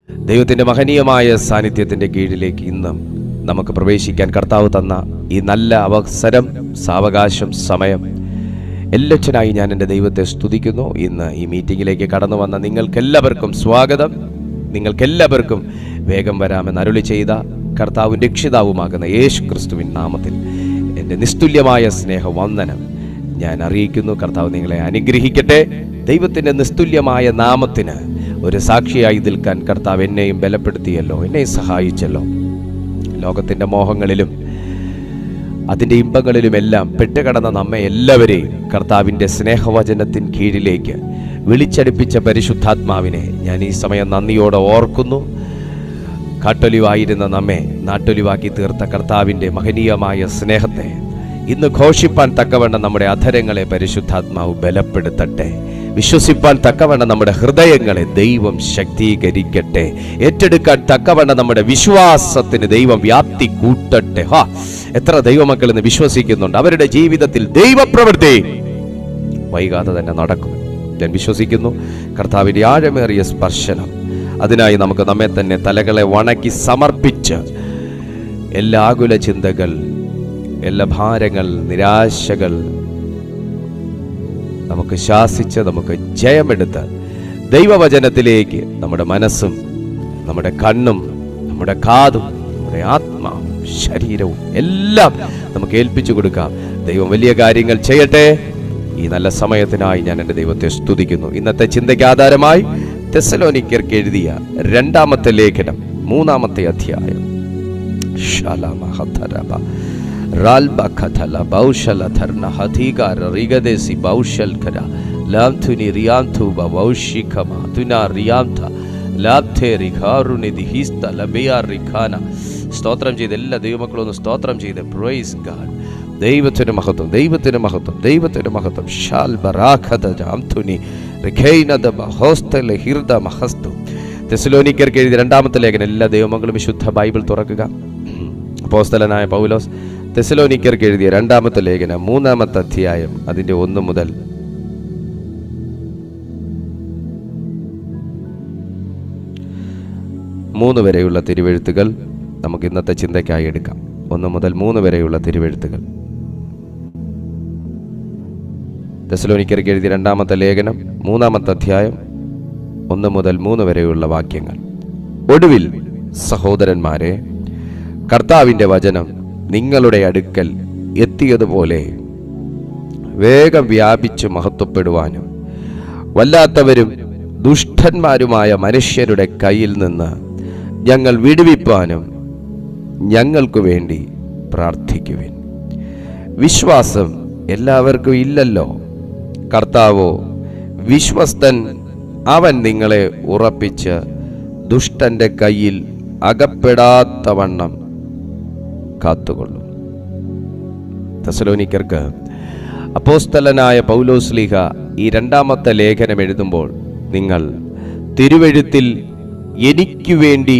ദൈവത്തിൻ്റെ മഹനീയമായ സാന്നിധ്യത്തിൻ്റെ കീഴിലേക്ക് ഇന്നും നമുക്ക് പ്രവേശിക്കാൻ കർത്താവ് തന്ന ഈ നല്ല അവസരം, സാവകാശം, സമയം എല്ലാറ്റിനായി ഞാൻ എൻ്റെ ദൈവത്തെ സ്തുതിക്കുന്നു. ഇന്ന് ഈ മീറ്റിങ്ങിലേക്ക് കടന്നു വന്ന നിങ്ങൾക്കെല്ലാവർക്കും സ്വാഗതം. നിങ്ങൾക്കെല്ലാവർക്കും വേഗം വരാമെന്ന് അരുളി ചെയ്ത കർത്താവും രക്ഷിതാവുമാകുന്ന യേശു ക്രിസ്തുവിൻ നാമത്തിൽ എൻ്റെ നിസ്തുല്യമായ സ്നേഹവന്ദനം ഞാൻ അറിയിക്കുന്നു. കർത്താവ് നിങ്ങളെ അനുഗ്രഹിക്കട്ടെ. ദൈവത്തിൻ്റെ നിസ്തുല്യമായ നാമത്തിന് ഒരു സാക്ഷിയായി നിൽക്കാൻ കർത്താവ് എന്നെയും ബലപ്പെടുത്തിയല്ലോ, എന്നെയും സഹായിച്ചല്ലോ. ലോകത്തിൻ്റെ മോഹങ്ങളിലും അതിൻ്റെ ഇമ്പങ്ങളിലുമെല്ലാം പെട്ടുകിടന്ന നമ്മെ എല്ലാവരെയും കർത്താവിൻ്റെ സ്നേഹവചനത്തിൻ കീഴിലേക്ക് വിളിച്ചടുപ്പിച്ച പരിശുദ്ധാത്മാവിനെ ഞാൻ ഈ സമയം നന്ദിയോടെ ഓർക്കുന്നു. കാട്ടൊലിവായിരുന്ന നമ്മെ നാട്ടൊലിവാക്കി തീർത്ത കർത്താവിൻ്റെ മഹനീയമായ സ്നേഹത്തെ ഇന്ന് ഘോഷിപ്പാൻ തക്കവണ്ണം നമ്മുടെ അധരങ്ങളെ പരിശുദ്ധാത്മാവ് ബലപ്പെടുത്തട്ടെ. വിശ്വസിപ്പാൻ തക്കവണ്ണം നമ്മുടെ ഹൃദയങ്ങളെ ദൈവം ശക്തീകരിക്കട്ടെ. ഏറ്റെടുക്കാൻ തക്കവണ്ണം നമ്മുടെ വിശ്വാസത്തിന് ദൈവം വ്യാപ്തി കൂട്ടട്ടെ. എത്ര ദൈവമക്കൾ ഇന്ന് വിശ്വസിക്കുന്നുണ്ട് അവരുടെ ജീവിതത്തിൽ ദൈവപ്രവൃത്തി വൈകാതെ തന്നെ നടക്കും? ഞാൻ വിശ്വസിക്കുന്നു. കർത്താവിൻ്റെ ആഴമേറിയ സ്പർശനം, അതിനായി നമുക്ക് നമ്മെ തന്നെ തലകളെ വണക്കി സമർപ്പിച്ച് എല്ലാ ആകുല ചിന്തകൾ, എല്ലാ ഭാരങ്ങൾ, നിരാശകൾ നമുക്ക് ശാസിച്ച് നമുക്ക് ജയമെടുത്ത് ദൈവവചനത്തിലേക്ക് നമ്മുടെ മനസ്സും നമ്മുടെ കണ്ണും നമ്മുടെ കാതും നമ്മുടെ ആത്മാവും ശരീരവും എല്ലാം നമുക്ക് ഏൽപ്പിച്ചു കൊടുക്കാം. ദൈവം വലിയ കാര്യങ്ങൾ ചെയ്യട്ടെ. ഈ നല്ല സമയത്തിനായി ഞാൻ എൻ്റെ ദൈവത്തെ സ്തുതിക്കുന്നു. ഇന്നത്തെ ചിന്തയ്ക്ക് ആധാരമായി തെസ്സലോനിക്കർക്ക് എഴുതിയ 2-ാമത്തെ ലേഖനം 3-ാമത്തെ അധ്യായം. സ്തോത്രം ചെയ്ത് എല്ലാ ദൈവമക്കളും സ്തോത്രം ചെയ്ത് പ്രൈസ് ഗാഡ്. ദൈവത്തിന് മഹത്വം, ദൈവത്തിന് മഹത്വം, ദൈവത്തിന് മഹത്വം. തെസ്സലോനിക്കർക്ക് എഴുതിയ 2-ാമത്തെ ലേഖനം. എല്ലാ ദൈവമക്കളും വിശുദ്ധ ബൈബിൾ തുറക്കുക. അപ്പോസ്തലനായ പൗലോസ് തെസ്സലോനിക്കർക്ക് എഴുതിയ 2-ാമത്തെ ലേഖനം 3-ാമത്തെ അധ്യായം, അതിൻ്റെ 1 മുതൽ 3 വരെയുള്ള തിരുവെഴുത്തുകൾ നമുക്ക് ഇന്നത്തെ ചിന്തയ്ക്കായി എടുക്കാം. 1 മുതൽ 3 വരെയുള്ള തിരുവെഴുത്തുകൾ. തെസ്സലോനിക്കർക്ക് എഴുതിയ 2-ാമത്തെ ലേഖനം 3-ാമത്തെ അധ്യായം 1 മുതൽ 3 വരെയുള്ള വാക്യങ്ങൾ. ഒടുവിൽ സഹോദരന്മാരെ, കർത്താവിൻ്റെ വചനം നിങ്ങളുടെ അടുക്കൽ എത്തിയതുപോലെ വേഗം വ്യാപിച്ചു മഹത്വപ്പെടുവാനും വല്ലാത്തവരും ദുഷ്ടന്മാരുമായ മനുഷ്യരുടെ കയ്യിൽ നിന്ന് ഞങ്ങൾ വിടുവിപ്പാനും ഞങ്ങൾക്ക് വേണ്ടി പ്രാർത്ഥിക്കുവിൻ. വിശ്വാസം എല്ലാവർക്കും ഇല്ലല്ലോ. കർത്താവോ വിശ്വസ്തൻ, അവൻ നിങ്ങളെ ഉറപ്പിച്ച് ദുഷ്ടന്റെ കയ്യിൽ അകപ്പെടാത്തവണ്ണം കാത്തുകൊള്ളും. തെസ്സലോനിക്കർക്ക് അപ്പോസ്തലനായ പൗലോസ്ലീഹ ഈ 2-ാമത്തെ ലേഖനം എഴുതുമ്പോൾ, നിങ്ങൾ തിരുവെഴുത്തിൽ എനിക്ക് വേണ്ടി,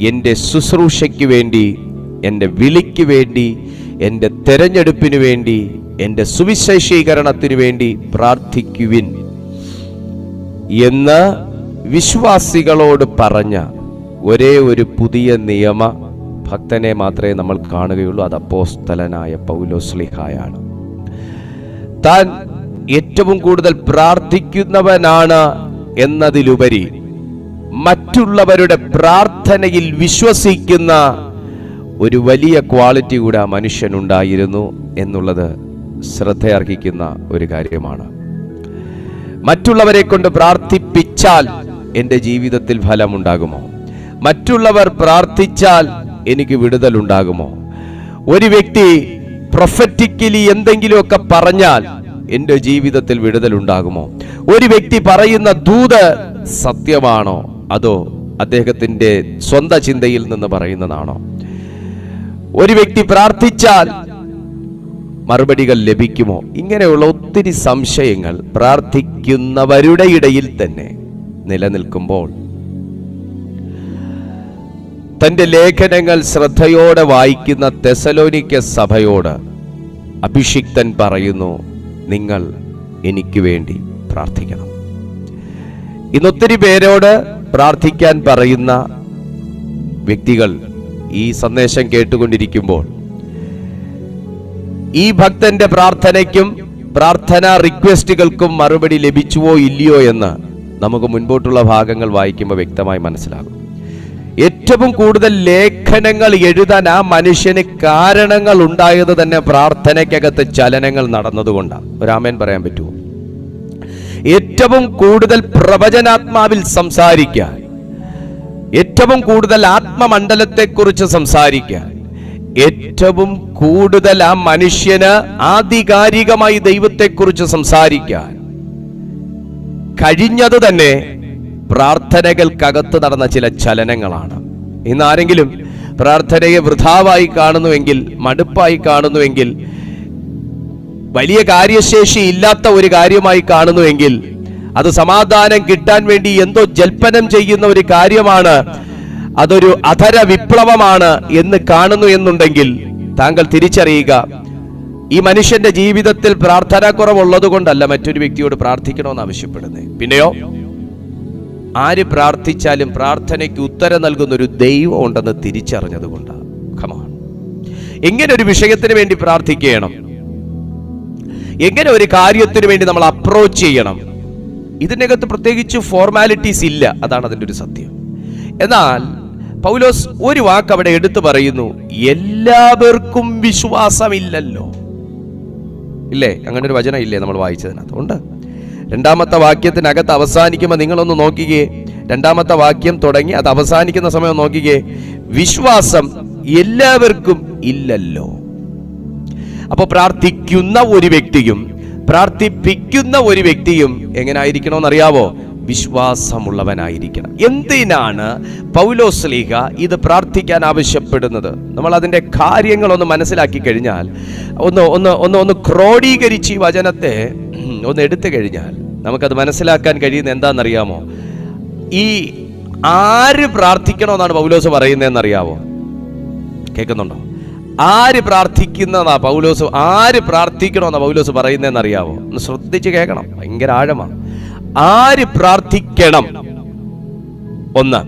എൻ്റെ ശുശ്രൂഷയ്ക്ക് വേണ്ടി, എൻ്റെ വിളിക്ക് വേണ്ടി, എൻ്റെ തെരഞ്ഞെടുപ്പിന് വേണ്ടി, എൻ്റെ സുവിശേഷീകരണത്തിന് വേണ്ടി പ്രാർത്ഥിക്കുവിൻ എന്ന് വിശ്വാസികളോട് പറഞ്ഞ ഒരേ ഒരു പുതിയ നിയമ ഭക്തനെ മാത്രമേ നമ്മൾ കാണുകയുള്ളൂ. അത് അപ്പോസ്തലനായ പൗലോസ്ലീഹായാണ്. താൻ ഏറ്റവും കൂടുതൽ പ്രാർത്ഥിക്കുന്നവനാണ് എന്നതിലുപരി മറ്റുള്ളവരുടെ പ്രാർത്ഥനയിൽ വിശ്വസിക്കുന്ന ഒരു വലിയ ക്വാളിറ്റി കൂടെ ആ മനുഷ്യനുണ്ടായിരുന്നു എന്നുള്ളത് ശ്രദ്ധയർഹിക്കുന്ന ഒരു കാര്യമാണ്. മറ്റുള്ളവരെ കൊണ്ട് പ്രാർത്ഥിപ്പിച്ചാൽ എൻ്റെ ജീവിതത്തിൽ ഫലമുണ്ടാകുമോ? മറ്റുള്ളവർ പ്രാർത്ഥിച്ചാൽ എനിക്ക് വിടുതലുണ്ടാകുമോ? ഒരു വ്യക്തി പ്രൊഫറ്റിക്കലി എന്തെങ്കിലുമൊക്കെ പറഞ്ഞാൽ എൻ്റെ ജീവിതത്തിൽ വിടുതലുണ്ടാകുമോ? ഒരു വ്യക്തി പറയുന്ന ദൂത് സത്യമാണോ, അതോ അദ്ദേഹത്തിൻ്റെ സ്വന്തം ചിന്തയിൽ നിന്ന് പറയുന്നതാണോ? ഒരു വ്യക്തി പ്രാർത്ഥിച്ചാൽ മറുപടികൾ ലഭിക്കുമോ? ഇങ്ങനെയുള്ള ഒത്തിരി സംശയങ്ങൾ പ്രാർത്ഥിക്കുന്നവരുടെ ഇടയിൽ തന്നെ നിലനിൽക്കുമ്പോൾ തൻ്റെ ലേഖനങ്ങൾ ശ്രദ്ധയോടെ വായിക്കുന്ന തെസ്സലോനിക്ക സഭയോട് അഭിഷിക്തൻ പറയുന്നു, നിങ്ങൾ എനിക്ക് വേണ്ടി പ്രാർത്ഥിക്കണം. ഇന്നൊത്തിരി പേരോട് പ്രാർത്ഥിക്കാൻ പറയുന്ന വ്യക്തികൾ ഈ സന്ദേശം കേട്ടുകൊണ്ടിരിക്കുമ്പോൾ ഈ ഭക്തന്റെ പ്രാർത്ഥനയ്ക്കും പ്രാർത്ഥനാ റിക്വസ്റ്റുകൾക്കും മറുപടി ലഭിച്ചുവോ ഇല്ലയോ എന്ന് നമുക്ക് മുൻപോട്ടുള്ള ഭാഗങ്ങൾ വായിക്കുമ്പോൾ വ്യക്തമായി മനസ്സിലാകും. ഏറ്റവും കൂടുതൽ ലേഖനങ്ങൾ എഴുതാൻ ആ മനുഷ്യന് കാരണങ്ങൾ ഉണ്ടായത് തന്നെ പ്രാർത്ഥനയ്ക്കകത്ത് ചലനങ്ങൾ നടന്നതുകൊണ്ടാണ്. ഒരു ആമേൻ പറയാൻ പറ്റുമോ? ഏറ്റവും കൂടുതൽ പ്രവചനാത്മാവിൽ സംസാരിക്കാൻ, ഏറ്റവും കൂടുതൽ ആത്മമണ്ഡലത്തെക്കുറിച്ച് സംസാരിക്കാൻ, ഏറ്റവും കൂടുതൽ ആ മനുഷ്യന് ആധികാരികമായി ദൈവത്തെക്കുറിച്ച് സംസാരിക്കാൻ കഴിഞ്ഞത് തന്നെ പ്രാർത്ഥനകൾക്കകത്ത് നടന്ന ചില ചലനങ്ങളാണ്. ഇന്ന് ആരെങ്കിലും പ്രാർത്ഥനയെ വൃഥാവായി കാണുന്നുവെങ്കിൽ, മടുപ്പായി കാണുന്നുവെങ്കിൽ, വലിയ കാര്യശേഷി ഇല്ലാത്ത ഒരു കാര്യമായി കാണുന്നുവെങ്കിൽ, അത് സമാധാനം കിട്ടാൻ വേണ്ടി എന്തോ ജൽപ്പനം ചെയ്യുന്ന ഒരു കാര്യമാണ്, അതൊരു അധര വിപ്ലവമാണ് എന്ന് കാണുന്നു എന്നുണ്ടെങ്കിൽ താങ്കൾ തിരിച്ചറിയുക, ഈ മനുഷ്യന്റെ ജീവിതത്തിൽ പ്രാർത്ഥനാക്കുറവുള്ളത് കൊണ്ടല്ല മറ്റൊരു വ്യക്തിയോട് പ്രാർത്ഥിക്കണമെന്ന് ആവശ്യപ്പെടുന്നത്. പിന്നെയോ ആര് പ്രാർത്ഥിച്ചാലും പ്രാർത്ഥനയ്ക്ക് ഉത്തരം നൽകുന്ന ഒരു ദൈവം ഉണ്ടെന്ന് തിരിച്ചറിഞ്ഞതുകൊണ്ടാണ്. ഖമാൺ, എങ്ങനെ ഒരു വിഷയത്തിന് വേണ്ടി പ്രാർത്ഥിക്കണം, എങ്ങനെ ഒരു കാര്യത്തിന് വേണ്ടി നമ്മൾ അപ്രോച്ച് ചെയ്യണം, ഇതിനകത്ത് പ്രത്യേകിച്ച് ഫോർമാലിറ്റീസ് ഇല്ല. അതാണ് അതിൻ്റെ ഒരു സത്യം. എന്നാൽ പൗലോസ് ഒരു വാക്ക് അവിടെ എടുത്തു പറയുന്നു, എല്ലാവർക്കും വിശ്വാസമില്ലല്ലോ. ഇല്ലേ? അങ്ങനെ ഒരു വചനം ഇല്ലേ നമ്മൾ വായിച്ചതിനകത്ത്? ഉണ്ട്. രണ്ടാമത്തെ വാക്യത്തിനകത്ത് അവസാനിക്കുമ്പോൾ നിങ്ങളൊന്ന് നോക്കിക്കേ, രണ്ടാമത്തെ വാക്യം തുടങ്ങി അത് അവസാനിക്കുന്ന സമയം നോക്കിക്കേ, വിശ്വാസം എല്ലാവർക്കും ഇല്ലല്ലോ. അപ്പൊ പ്രാർത്ഥിക്കുന്ന ഒരു വ്യക്തിയും പ്രാർത്ഥിപ്പിക്കുന്ന ഒരു വ്യക്തിയും എങ്ങനെ ആയിരിക്കണമെന്നറിയാവോ? വിശ്വാസമുള്ളവനായിരിക്കണം. എന്തിനാണ് പൗലോസ് ശ്ലീഹ ഇത് പ്രാർത്ഥിക്കാൻ ആവശ്യപ്പെടുന്നത്? നമ്മൾ അതിൻ്റെ കാര്യങ്ങളൊന്ന് മനസ്സിലാക്കി കഴിഞ്ഞാൽ, ഒന്ന് ക്രോഡീകരിച്ച് ഈ വചനത്തെ ഒന്ന് എടുത്തു കഴിഞ്ഞാൽ നമുക്കത് മനസ്സിലാക്കാൻ കഴിയുന്ന എന്താണെന്നറിയാമോ? ഈ ആര് പ്രാർത്ഥിക്കണമെന്നാണ് പൗലോസ് പറയുന്നതെന്നറിയാവോ? കേൾക്കുന്നുണ്ടോ? ആര് പ്രാർത്ഥിക്കുന്നതാ പൗലോസ്, ആര് പ്രാർത്ഥിക്കണമെന്നാ പൗലോസ് പറയുന്നതെന്നറിയാവോ? ഒന്ന് ശ്രദ്ധിച്ച് കേൾക്കണം, ഭയങ്കര ആഴമാണ്. ആര് പ്രാർത്ഥിക്കണം? ഒന്ന്,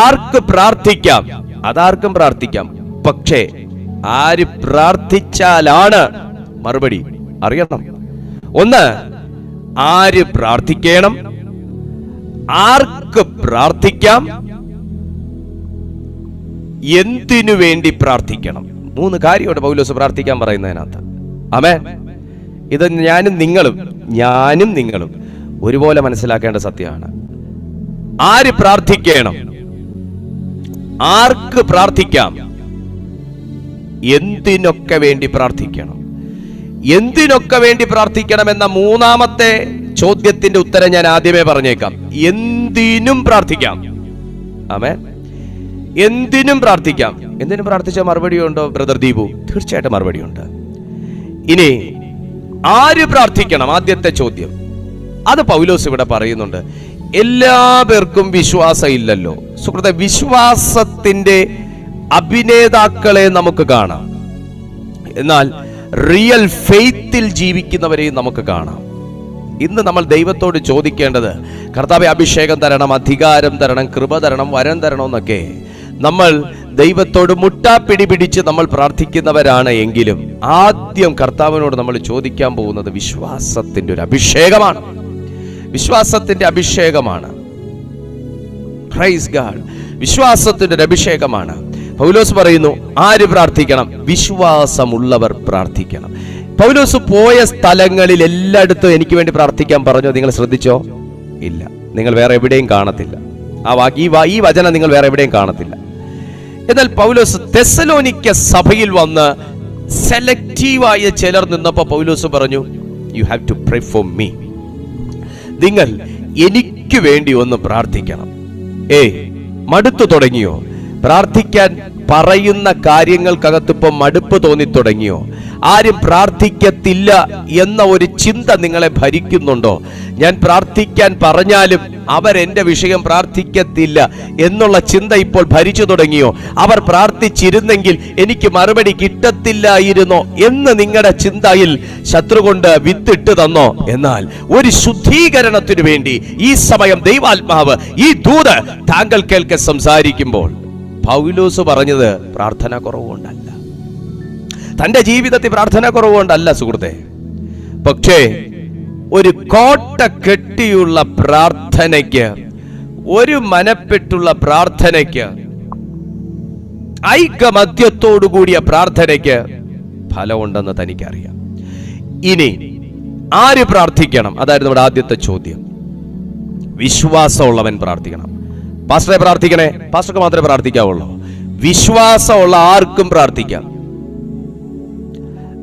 ആർക്ക് പ്രാർത്ഥിക്കാം? അതാർക്കും പ്രാർത്ഥിക്കാം. പക്ഷേ ആര് പ്രാർത്ഥിച്ചാലാണ് മറുപടി അറിയണം. ഒന്ന്, ആര് പ്രാർത്ഥിക്കണം, ആർക്ക് പ്രാർത്ഥിക്കാം, എന്തിനു വേണ്ടി പ്രാർത്ഥിക്കണം. 3 കാര്യമുണ്ട് പൗലോസ് പ്രാർത്ഥിക്കാൻ പറയുന്നതിനകത്ത്. ആമേൻ. ഇത് ഞാനും നിങ്ങളും ഒരുപോലെ മനസ്സിലാക്കേണ്ട സത്യമാണ്. ആര് പ്രാർത്ഥിക്കണം, ആർക്ക് പ്രാർത്ഥിക്കാം, എന്തിനൊക്കെ വേണ്ടി പ്രാർത്ഥിക്കണം. എന്തിനൊക്കെ വേണ്ടി പ്രാർത്ഥിക്കണമെന്ന 3ാമത്തെ ചോദ്യത്തിന്റെ ഉത്തരം ഞാൻ ആദ്യമേ പറഞ്ഞേക്കാം. എന്തിനും പ്രാർത്ഥിക്കാം. ആമേൻ. എന്തിനും പ്രാർത്ഥിക്കാം. എന്തിനും പ്രാർത്ഥിച്ച മറുപടി ഉണ്ടോ ബ്രദർ ദീപു? തീർച്ചയായിട്ടും മറുപടി ഉണ്ട്. ഇനി ആര് പ്രാർത്ഥിക്കണം? ആദ്യത്തെ ചോദ്യം അത് പൗലോസ് ഇവിടെ പറയുന്നുണ്ട്. എല്ലാവർക്കും വിശ്വാസം ഇല്ലല്ലോ. സുഹൃത്തെ, വിശ്വാസത്തിന്റെ അഭിനേതാക്കളെ നമുക്ക് കാണാം, എന്നാൽ റിയൽ ഫെയ്ത്തിൽ ജീവിക്കുന്നവരെയും നമുക്ക് കാണാം. ഇന്ന് നമ്മൾ ദൈവത്തോട് ചോദിക്കേണ്ടത്, കർത്താവേ അഭിഷേകം തരണം, അധികാരം തരണം, കൃപ തരണം, വരം തരണം എന്നൊക്കെ നമ്മൾ ദൈവത്തോട് മുട്ടാപ്പിടി പിടിച്ച് നമ്മൾ പ്രാർത്ഥിക്കുന്നവരാണ്. എങ്കിലും ആദ്യം കർത്താവിനോട് നമ്മൾ ചോദിക്കാൻ പോകുന്നത് വിശ്വാസത്തിന്റെ ഒരു അഭിഷേകമാണ്. വിശ്വാസത്തിന്റെ അഭിഷേകമാണ്. Praise God. വിശ്വാസത്തിന്റെ ഒരു അഭിഷേകമാണ്. പൗലോസ് പറയുന്നു, ആര് പ്രാർത്ഥിക്കണം? വിശ്വാസമുള്ളവർ പ്രാർത്ഥിക്കണം. പൗലോസ് പോയ സ്ഥലങ്ങളിൽ എല്ലായിടത്തും എനിക്ക് വേണ്ടി പ്രാർത്ഥിക്കാൻ പറഞ്ഞോ? നിങ്ങൾ ശ്രദ്ധിച്ചോ? ഇല്ല. നിങ്ങൾ വേറെ എവിടെയും കാണത്തില്ല. ഈ വചനം നിങ്ങൾ വേറെ എവിടെയും കാണത്തില്ല. എന്നാൽ പൗലോസ് തെസ്സലോനിക്ക സഭയിൽ വന്ന് സെലക്റ്റീവായ ചിലർ നിന്നപ്പോൾ പൗലോസ് പറഞ്ഞു, you have to pray for me. നിങ്ങൾ എനിക്ക് വേണ്ടി ഒന്ന് പ്രാർത്ഥിക്കണം. മടുത്തു തുടങ്ങിയോ? പ്രാർത്ഥിക്കാൻ പറയുന്ന കാര്യങ്ങൾക്കകത്ത് ഇപ്പം മടുപ്പ് തോന്നി തുടങ്ങിയോ? ആരും പ്രാർത്ഥിക്കത്തില്ല എന്ന ഒരു ചിന്ത നിങ്ങളെ ഭരിക്കുന്നുണ്ടോ? ഞാൻ പ്രാർത്ഥിക്കാൻ പറഞ്ഞാലും അവരെന്റെ വിഷയം പ്രാർത്ഥിക്കത്തില്ല എന്നുള്ള ചിന്ത ഇപ്പോൾ ഭരിച്ചു തുടങ്ങിയോ? അവർ പ്രാർത്ഥിച്ചിരുന്നെങ്കിൽ എനിക്ക് മറുപടി കിട്ടത്തില്ലായിരുന്നോ എന്ന് നിങ്ങളുടെ ചിന്തയിൽ ശത്രു കൊണ്ട് വിത്തിട്ട് തന്നോ? എന്നാൽ ഒരു ശുദ്ധീകരണത്തിനു വേണ്ടി ഈ സമയം ദൈവാത്മാവ് ഈ ദൂത് താങ്കൾ കേൾക്കെ സംസാരിക്കുമ്പോൾ പൗലോസ് പറഞ്ഞത് പ്രാർത്ഥന കുറവുകൊണ്ടല്ല, തന്റെ ജീവിതത്തിൽ പ്രാർത്ഥന കുറവുകൊണ്ടല്ല സുഹൃത്തെ, പക്ഷേ ഒരു കോട്ട കെട്ടിയുള്ള പ്രാർത്ഥനയ്ക്ക്, ഒരു മനപ്പെട്ടുള്ള പ്രാർത്ഥനയ്ക്ക്, ഐക്യമത്യത്തോടുകൂടിയ പ്രാർത്ഥനയ്ക്ക് ഫലമുണ്ടെന്ന് തനിക്കറിയാം. ഇനി ആര് പ്രാർത്ഥിക്കണം? അതായിരുന്നു നമ്മുടെ ആദ്യത്തെ ചോദ്യം. വിശ്വാസമുള്ളവൻ പ്രാർത്ഥിക്കണം. പാസ്റ്ററെ പ്രാർത്ഥിക്കണേ, പാസ്റ്റർക്ക് മാത്രമേ പ്രാർത്ഥിക്കാവുള്ളൂ. വിശ്വാസമുള്ള ആർക്കും പ്രാർത്ഥിക്കാം.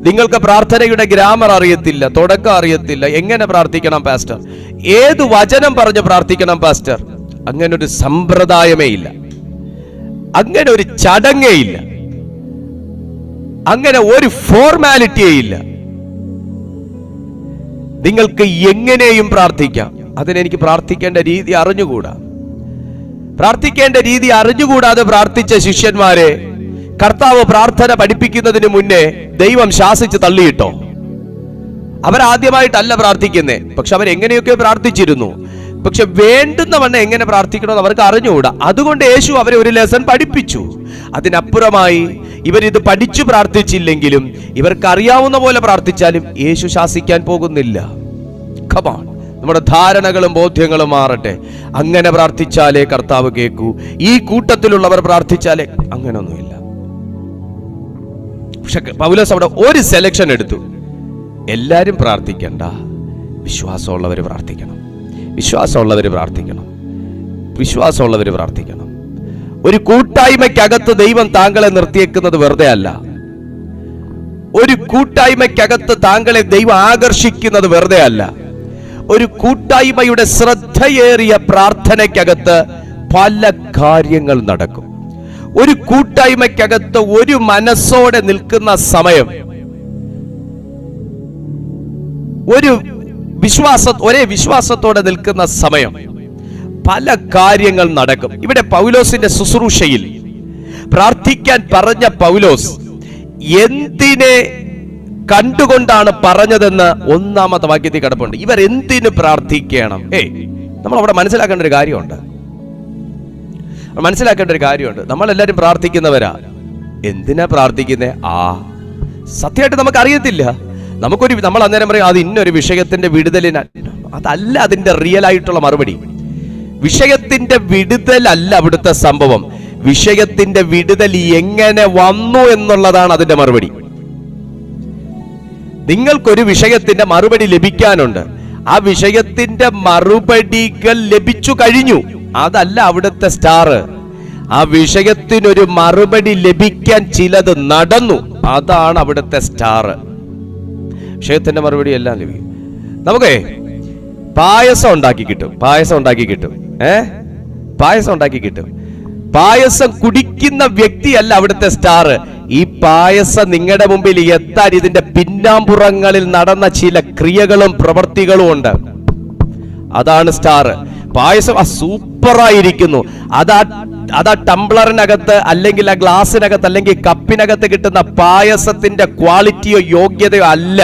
നിങ്ങൾക്ക് പ്രാർത്ഥനയുടെ ഗ്രാമർ അറിയത്തില്ല, തുടക്കം അറിയത്തില്ല, എങ്ങനെ പ്രാർത്ഥിക്കണം പാസ്റ്റർ, ഏത് വചനം പറഞ്ഞ് പ്രാർത്ഥിക്കണം പാസ്റ്റർ, അങ്ങനെ ഒരു സമ്പ്രദായമേ ഇല്ല, അങ്ങനെ ഒരു ചടങ്ങേ ഇല്ല, അങ്ങനെ ഒരു ഫോർമാലിറ്റിയേ ഇല്ല. നിങ്ങൾക്ക് എങ്ങനെയും പ്രാർത്ഥിക്കാം. അതിനെനിക്ക് പ്രാർത്ഥിക്കേണ്ട രീതി അറിഞ്ഞുകൂടാ. പ്രാർത്ഥിക്കേണ്ട രീതി അറിഞ്ഞുകൂടാതെ പ്രാർത്ഥിച്ച ശിഷ്യന്മാരെ കർത്താവ് പ്രാർത്ഥന പഠിപ്പിക്കുന്നതിന് മുന്നേ ദൈവം ശാസിച്ച് തള്ളിയിട്ടോ? അവരാദ്യമായിട്ടല്ല പ്രാർത്ഥിക്കുന്നേ, പക്ഷെ അവരെങ്ങനെയൊക്കെ പ്രാർത്ഥിച്ചിരുന്നു. പക്ഷെ വേണ്ടുന്ന വണ്ണം എങ്ങനെ പ്രാർത്ഥിക്കണമെന്ന് അവർക്ക് അറിഞ്ഞുകൂടാ. അതുകൊണ്ട് യേശു അവരെ ഒരു ലെസൺ പഠിപ്പിച്ചു. അതിനപ്പുറമായി ഇവരിത് പഠിച്ചു പ്രാർത്ഥിച്ചില്ലെങ്കിലും ഇവർക്ക് അറിയാവുന്ന പോലെ പ്രാർത്ഥിച്ചാലും യേശു ശാസിക്കാൻ പോകുന്നില്ല. കം ഓൺ, നമ്മുടെ ധാരണകളും ബോധ്യങ്ങളും മാറട്ടെ. അങ്ങനെ പ്രാർത്ഥിച്ചാലേ കർത്താവ് കേൾക്കൂ. ഈ കൂട്ടത്തിലുള്ളവർ പ്രാർത്ഥിച്ചാലേ, അങ്ങനെയൊന്നുമില്ല. പക്ഷെ പൗലോസ് അവിടെ ഒരു സെലക്ഷൻ എടുത്തു. എല്ലാരും പ്രാർത്ഥിക്കണ്ട, വിശ്വാസമുള്ളവർ പ്രാർത്ഥിക്കണം, വിശ്വാസമുള്ളവർ പ്രാർത്ഥിക്കണം, വിശ്വാസമുള്ളവർ പ്രാർത്ഥിക്കണം. ഒരു കൂട്ടായ്മയ്ക്കകത്ത് ദൈവം താങ്കളെ നിർത്തിയേക്കുന്നത് വെറുതെ അല്ല. ഒരു കൂട്ടായ്മയ്ക്കകത്ത് താങ്കളെ ദൈവം ആകർഷിക്കുന്നത് വെറുതെ അല്ല. ഒരു കൂട്ടായ്മയുടെ ശ്രദ്ധയേറിയ പ്രാർത്ഥനയ്ക്കകത്ത് പല കാര്യങ്ങൾ നടക്കും. ഒരു കൂട്ടായ്മയ്ക്കകത്ത് ഒരു മനസ്സോടെ നിൽക്കുന്ന സമയം, ഒരേ വിശ്വാസത്തോടെ നിൽക്കുന്ന സമയം പല കാര്യങ്ങൾ നടക്കും. ഇവിടെ പൗലോസിന്റെ ശുശ്രൂഷയിൽ പ്രാർത്ഥിക്കാൻ പറഞ്ഞ പൗലോസ് എന്തിനെ കണ്ടുകൊണ്ടാണ് പറഞ്ഞതെന്ന് ഒന്നാമത്തെ വാക്യത്തിൽ കിടപ്പുണ്ട്. ഇവർ എന്തിനു പ്രാർത്ഥിക്കണം? നമ്മൾ അവിടെ മനസ്സിലാക്കേണ്ട ഒരു കാര്യമുണ്ട്. നമ്മളെല്ലാരും പ്രാർത്ഥിക്കുന്നവരാ. എന്തിനാ പ്രാർത്ഥിക്കുന്നേ? സത്യമായിട്ട് നമുക്ക് അറിയത്തില്ല. നമ്മൾ അന്നേരം പറയും അത് ഇന്നൊരു വിഷയത്തിന്റെ വിടുതലിന്. അതല്ല അതിന്റെ റിയൽ ആയിട്ടുള്ള മറുപടി. വിഷയത്തിന്റെ വിടുതലല്ല അവിടുത്തെ സംഭവം. വിഷയത്തിന്റെ വിടുതൽ എങ്ങനെ വന്നു എന്നുള്ളതാണ് അതിന്റെ മറുപടി. നിങ്ങൾക്കൊരു വിഷയത്തിന്റെ മറുപടി ലഭിക്കാനുണ്ട്. ആ വിഷയത്തിന്റെ മറുപടികൾ ലഭിച്ചു കഴിഞ്ഞു. അതല്ല അവിടുത്തെ സ്റ്റാർ. ആ വിഷയത്തിനൊരു മറുപടി ലഭിക്കാൻ ചിലത് നടന്നു. അതാണ് അവിടുത്തെ സ്റ്റാർ. വിഷയത്തിന്റെ മറുപടി എല്ലാം ലഭിക്കും. നമുക്ക് പായസം ഉണ്ടാക്കി കിട്ടും. പായസം കുടിക്കുന്ന വ്യക്തിയല്ല അവിടുത്തെ സ്റ്റാർ. ഈ പായസം നിങ്ങളുടെ മുമ്പിൽ എത്താൻ ഇതിന്റെ പിന്നാമ്പുറങ്ങളിൽ നടന്ന ചില ക്രിയകളും പ്രവൃത്തികളും ഉണ്ട്. അതാണ് സ്റ്റാർ. പായസം സൂപ്പറായിരിക്കുന്നു. അതാ ടംബ്ലറിനകത്ത് അല്ലെങ്കിൽ ആ ഗ്ലാസിനകത്ത് അല്ലെങ്കിൽ കപ്പിനകത്ത് കിട്ടുന്ന പായസത്തിന്റെ ക്വാളിറ്റിയോ യോഗ്യതയോ അല്ല.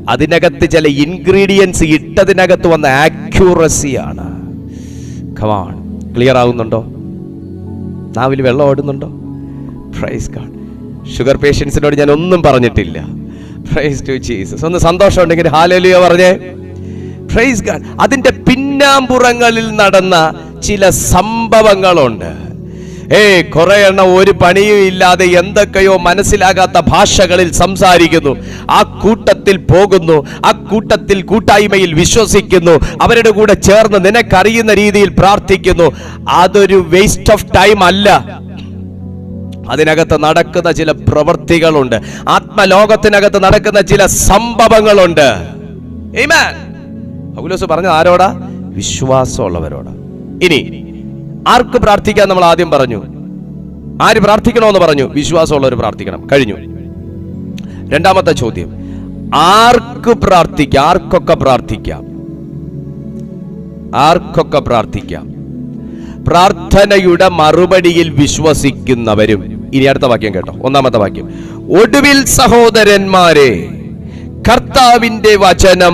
അതിനകത്ത് ചില ഇൻഗ്രീഡിയൻസ് ഇട്ടതിനകത്ത് വന്ന ആക്യുറസിയാണ്. കമാൺ, ക്ലിയർ ആവുന്നുണ്ടോ? നാവിൽ വെള്ളം ഓടുന്നുണ്ടോ? Praise God. ഷുഗർ പേഷ്യൻസിനോട് ഞാൻ ഒന്നും പറഞ്ഞിട്ടില്ല. Praise to Jesus. ഒന്ന് സന്തോഷം ഉണ്ടെങ്കിൽ ഹല്ലേലൂയ പറഞ്ഞേ. Praise God. അതിന്റെ പിന്നാമ്പുറങ്ങളിൽ നടന്ന ചില സംഭവങ്ങളുണ്ട്. കുറെ എണ്ണം ഒരു പണിയും ഇല്ലാതെ എന്തൊക്കെയോ മനസ്സിലാകാത്ത ഭാഷകളിൽ സംസാരിക്കുന്നു. ആ കൂട്ടത്തിൽ പോകുന്നു, ആ കൂട്ടത്തിൽ കൂട്ടായ്മയിൽ വിശ്വസിക്കുന്നു, അവരുടെ കൂടെ ചേർന്ന് നിനക്കറിയുന്ന രീതിയിൽ പ്രാർത്ഥിക്കുന്നു. അതൊരു വേസ്റ്റ് ഓഫ് ടൈം അല്ല. അതിനകത്ത് നടക്കുന്ന ചില പ്രവൃത്തികളുണ്ട്. ആത്മലോകത്തിനകത്ത് നടക്കുന്ന ചില സംഭവങ്ങളുണ്ട്. ആമേൻ. പൗലോസ് പറഞ്ഞത് ആരോടാ? വിശ്വാസമുള്ളവരോട്. ഇനി ആർക്ക് പ്രാർത്ഥിക്കാൻ നമ്മൾ ആദ്യം പറഞ്ഞു? ആര് പ്രാർത്ഥിക്കണമെന്ന് പറഞ്ഞു? വിശ്വാസമുള്ളവർ പ്രാർത്ഥിക്കണം. കഴിഞ്ഞു. രണ്ടാമത്തെ ചോദ്യം, ആർക്ക് പ്രാർത്ഥിക്കാം? ആർക്കൊക്കെ പ്രാർത്ഥിക്കാം? ആർക്കൊക്കെ പ്രാർത്ഥിക്കാം? പ്രാർത്ഥനയുടെ മറുപടിയിൽ വിശ്വസിക്കുന്നവരും. ഇനി അടുത്ത വാക്യം കേട്ടോ, ഒന്നാമത്തെ വാക്യം, ഒടുവിൽ സഹോദരന്മാരെ, കർത്താവിന്റെ വചനം